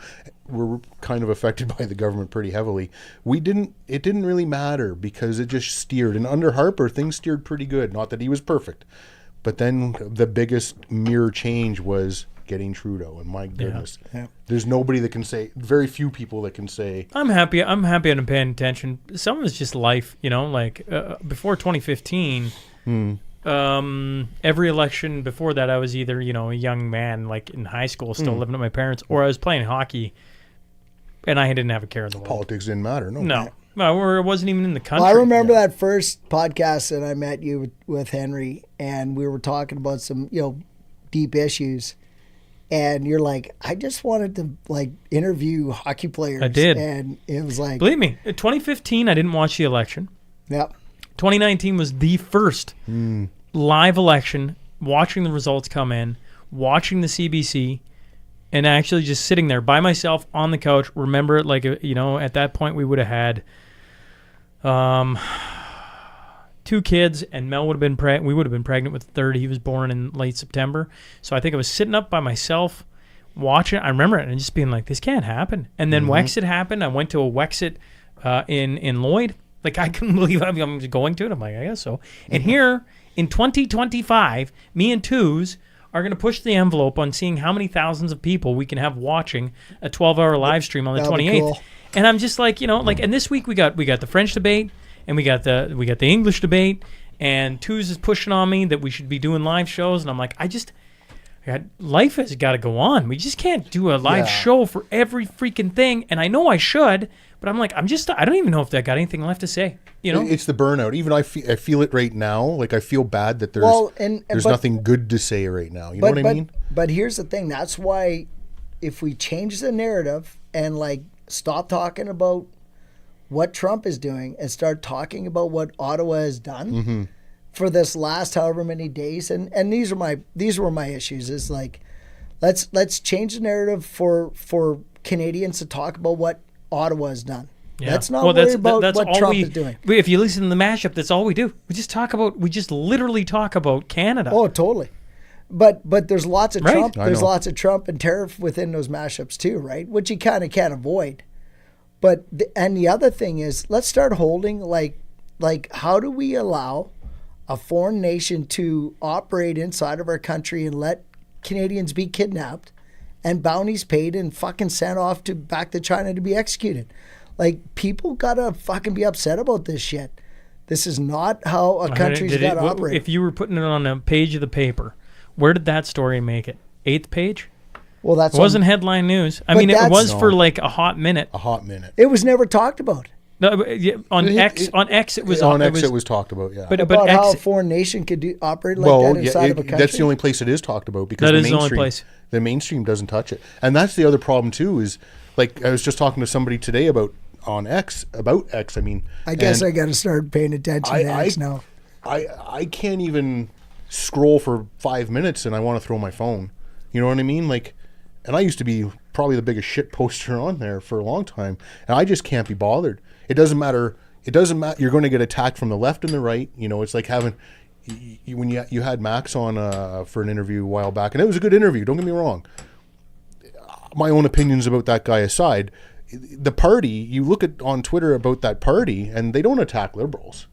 were kind of affected by the government pretty heavily, it didn't really matter because it just steered. And under Harper, things steered pretty good. Not that he was perfect. But then the biggest mirror change was getting Trudeau, and my goodness, there's nobody that can say, very few people that can say, I'm happy I'm paying attention. Some of it's just life, like before 2015, every election before that, I was either, a young man, like in high school, still living with my parents, or I was playing hockey, and I didn't have a care in the world. Politics didn't matter, No, or it wasn't even in the country. Well, I remember that first podcast that I met you with Henry, and we were talking about some, deep issues. And you're like, I just wanted to interview hockey players. I did. And it was like, believe me, in 2015, I didn't watch the election. Yep. 2019 was the first live election, watching the results come in, watching the CBC, and actually just sitting there by myself on the couch. Remember it at that point we would have had 2 kids, and Mel would have been pregnant. We would have been pregnant with the third. He was born in late September. So I think I was sitting up by myself watching. I remember it and just being like, this can't happen. And then Wexit happened. I went to a Wexit in Lloyd. Like, I couldn't believe I'm going to it. I'm like, I guess so. And here in 2025, me and Twos are going to push the envelope on seeing how many thousands of people we can have watching a 12-hour live stream on the 28th. Cool. And I'm just like, and this week we got the French debate. And we got the English debate, and Twos is pushing on me that we should be doing live shows, and I'm like, life has got to go on. We just can't do a live show for every freaking thing, and I know I should, but I'm like, I don't even know if I got anything left to say. It's the burnout. Even I feel it right now. Like, I feel bad that there's nothing good to say right now. You know what I mean? But here's the thing. That's why if we change the narrative and stop talking about what Trump is doing and start talking about what Ottawa has done for this last however many days. And these were my issues. Is like, let's change the narrative for Canadians to talk about what Ottawa has done. Yeah. Let's not worry about what all Trump is doing. If you listen to the mashup, that's all we do. We just literally talk about Canada. Oh, totally. But there's lots of Right. Trump. I There's know. lots of Trump and tariff within those mashups too, right? Which you kind of can't avoid. But and the other thing is, let's start holding like how do we allow a foreign nation to operate inside of our country and let Canadians be kidnapped and bounties paid and fucking sent off back to China to be executed? Like, people gotta fucking be upset about this shit. This is not how a country's gotta operate. If you were putting it on a page of the paper, where did that story make it? 8th page? Well, that's It wasn't headline news. I But mean, it that's- was for like a hot minute. A hot minute. it was never talked about. No, but, yeah, on X, it was on X. It was talked about. Yeah. But About how a X, foreign nation could operate like that inside of a country. that's the only place it is talked about, because That the is the only mainstream, place. the mainstream doesn't touch it, and that's the other problem too. Is like, I was just talking to somebody today about X. I mean, I guess and I got to start paying attention to X now. I can't even scroll for 5 minutes, and I want to throw my phone. You know what I mean? Like, and I used to be probably the biggest shit poster on there for a long time, and I just can't be bothered. It doesn't matter. You're going to get attacked from the left and the right. You know, it's like having when you had Max on for an interview a while back, and it was a good interview. Don't get me wrong. My own opinions about that guy aside, the party, you look at on Twitter about that party, and they don't attack liberals.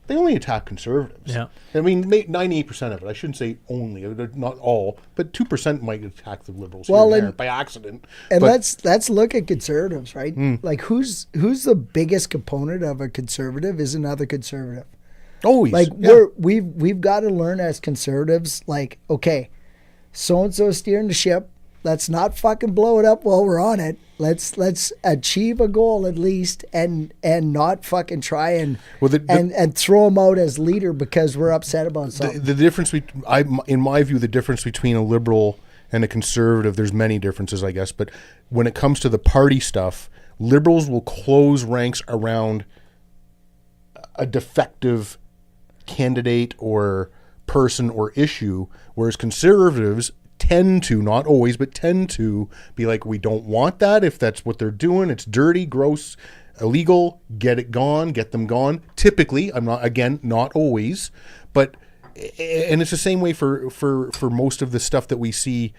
They only attack conservatives. Yeah. I mean, 98% of it. I shouldn't say only, not all, but 2% might attack the liberals Well, here and there and- by accident. And But let's look at conservatives, right? Like, who's the biggest component of a conservative is another conservative. always, Like, yeah. we've got to learn as conservatives, like, okay, so and so steering the ship. Let's not fucking blow it up while we're on it. Let's achieve a goal at least, and not fucking try and Well, and throw them out as leader because we're upset about something. the difference in my view, the difference between a liberal and a conservative, there's many differences, I guess, but when it comes to the party stuff, liberals will close ranks around a defective candidate or person or issue, whereas conservatives tend to, not always, but tend to be like, we don't want that. If that's what they're doing, it's dirty, gross, illegal, get it gone, get them gone. Typically, not always, but, and it's the same way for most of the stuff that we see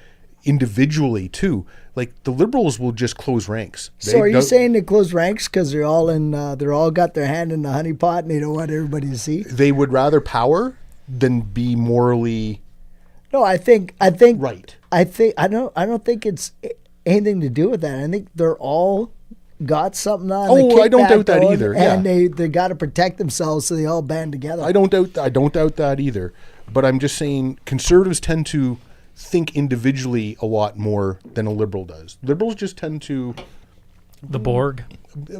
individually too. Like, the liberals will just close ranks. So are you saying they close ranks because they're all got their hand in the honey pot and they don't want everybody to see? they would rather power than be morally No, I think right? I don't think it's anything to do with that. I think they're all got something on. the Oh, I don't kickback doubt that going, either, And yeah. they got to protect themselves, so they all band together. I don't doubt that either. But I'm just saying, conservatives tend to think individually a lot more than a liberal does. Liberals just tend to the Borg.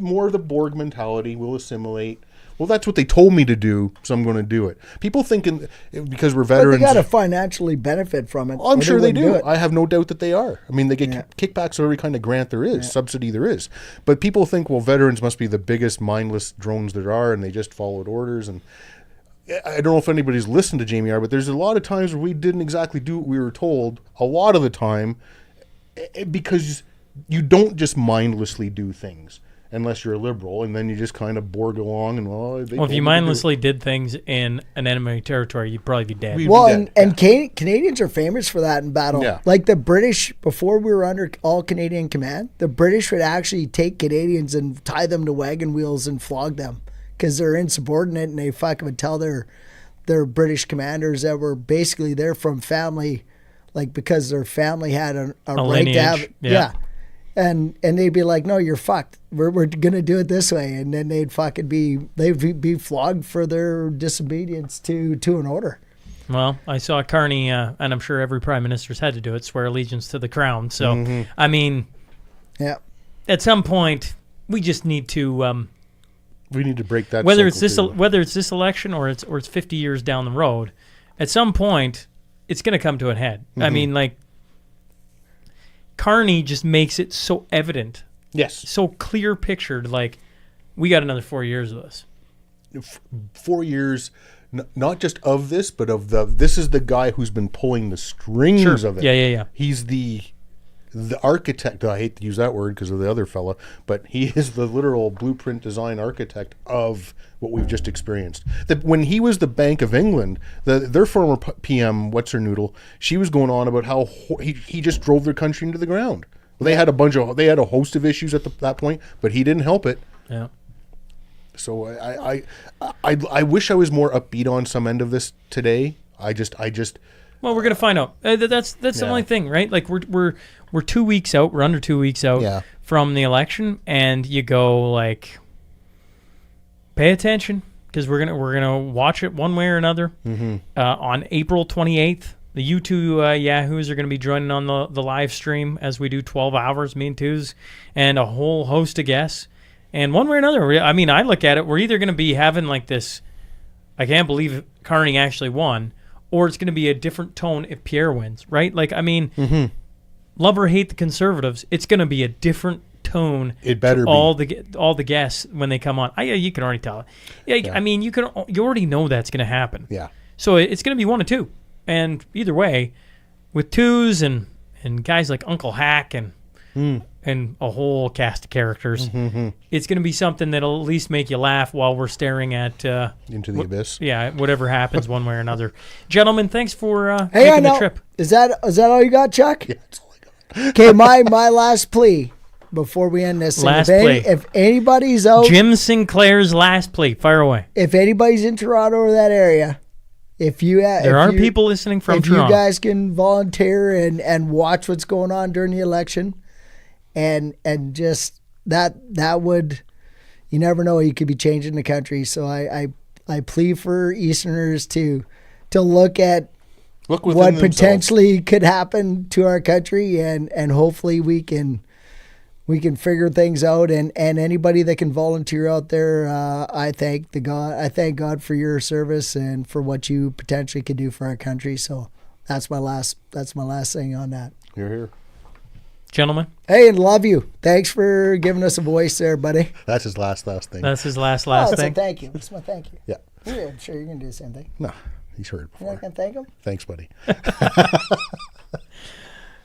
more of the Borg mentality. Will assimilate. Well, that's what they told me to do, so I'm going to do it. People thinking because we're But they veterans. got to financially benefit from it. Oh, I'm or sure they wouldn't do. it. I have no doubt that they are. I mean, they get Yeah. kickbacks for every kind of grant there is, subsidy there is. But people think, well, veterans must be the biggest mindless drones there are, and they just followed orders. And I don't know if anybody's listened to Jamie R, but there's a lot of times where we didn't exactly do what we were told. A lot of the time, because you don't just mindlessly do things. Unless you're a liberal, and then you just kind of Borg along, and If you mindlessly did things in an enemy territory, you'd probably be dead. We- Well, dead, and Canadians are famous for that in battle. Yeah. Like the British, before we were under all Canadian command, the British would actually take Canadians and tie them to wagon wheels and flog them because they're insubordinate, and they fucking would tell their British commanders that were basically they're from family, like because their family had a right lineage, to have yeah. And they'd be like, no, you're fucked. We're gonna do it this way, and then they'd be flogged for their disobedience to an order. Well, I saw Carney, and I'm sure every prime minister's had to do it, swear allegiance to the crown. So, I mean, Yeah. at some point, we just need to, we need to break that. whether it's cycle, too. this election or it's 50 years down the road, at some point, it's going to come to a head. I mean, like, Carney just makes it so evident, Yes. so clear pictured. Like, we got another 4 years of this. 4 years, not just of this, but of this is the guy who's been pulling the strings of it. Yeah. He's the architect. I hate to use that word because of the other fella, but he is the literal blueprint design architect of what we've just experienced. When he was the Bank of England, their former PM, what's her noodle, she was going on about how he just drove their country into the ground. Well, they had a host of issues at that point, but he didn't help it. Yeah. So I wish I was more upbeat on some end of this today. Well, we're gonna find out. That's the only thing, right? Like we're 2 weeks out. We're under 2 weeks out from the election, and you go like, pay attention because we're gonna watch it one way or another. On April 28th, the you two Yahoos are gonna be joining on the live stream as we do 12 hours, me and Twos, and a whole host of guests. And one way or another, I mean, I look at it, we're either going to be having like this, I can't believe Carney actually won, or it's going to be a different tone if Pierre wins, right? Like, I mean, love or hate the Conservatives, it's going to be a different tone. It better be. All the guests when they come on. You can already tell. I mean, you already know that's going to happen. Yeah. So it's going to be 1 or 2. And either way, with Twos and guys like Uncle Hack and a whole cast of characters, it's going to be something that'll at least make you laugh while we're staring at into the abyss. Yeah, whatever happens one way or another. Gentlemen, thanks for making the trip. Is that all you got, Chuck? Yeah, that's all I got. Okay, my last plea before we end this. If anybody's out, Jim Sinclair's last plea. Fire away. If anybody's in Toronto or that area, there are people listening from Toronto. If you guys can volunteer and watch what's going on during the election. And just that would, you never know, you could be changing the country. So I plead for Easterners to look at what potentially could happen to our country, and hopefully we can figure things out. And anybody that can volunteer out there, I thank God for your service and for what you potentially could do for our country. So that's my last thing on that. You're here. Gentlemen. Hey, and love you. Thanks for giving us a voice there, buddy. That's his last thing. That's his last that's thing. A thank you. That's my thank you. Yeah. I'm sure you're going to do the same thing. No, he's heard it before. You're not going to thank him? Thanks, buddy.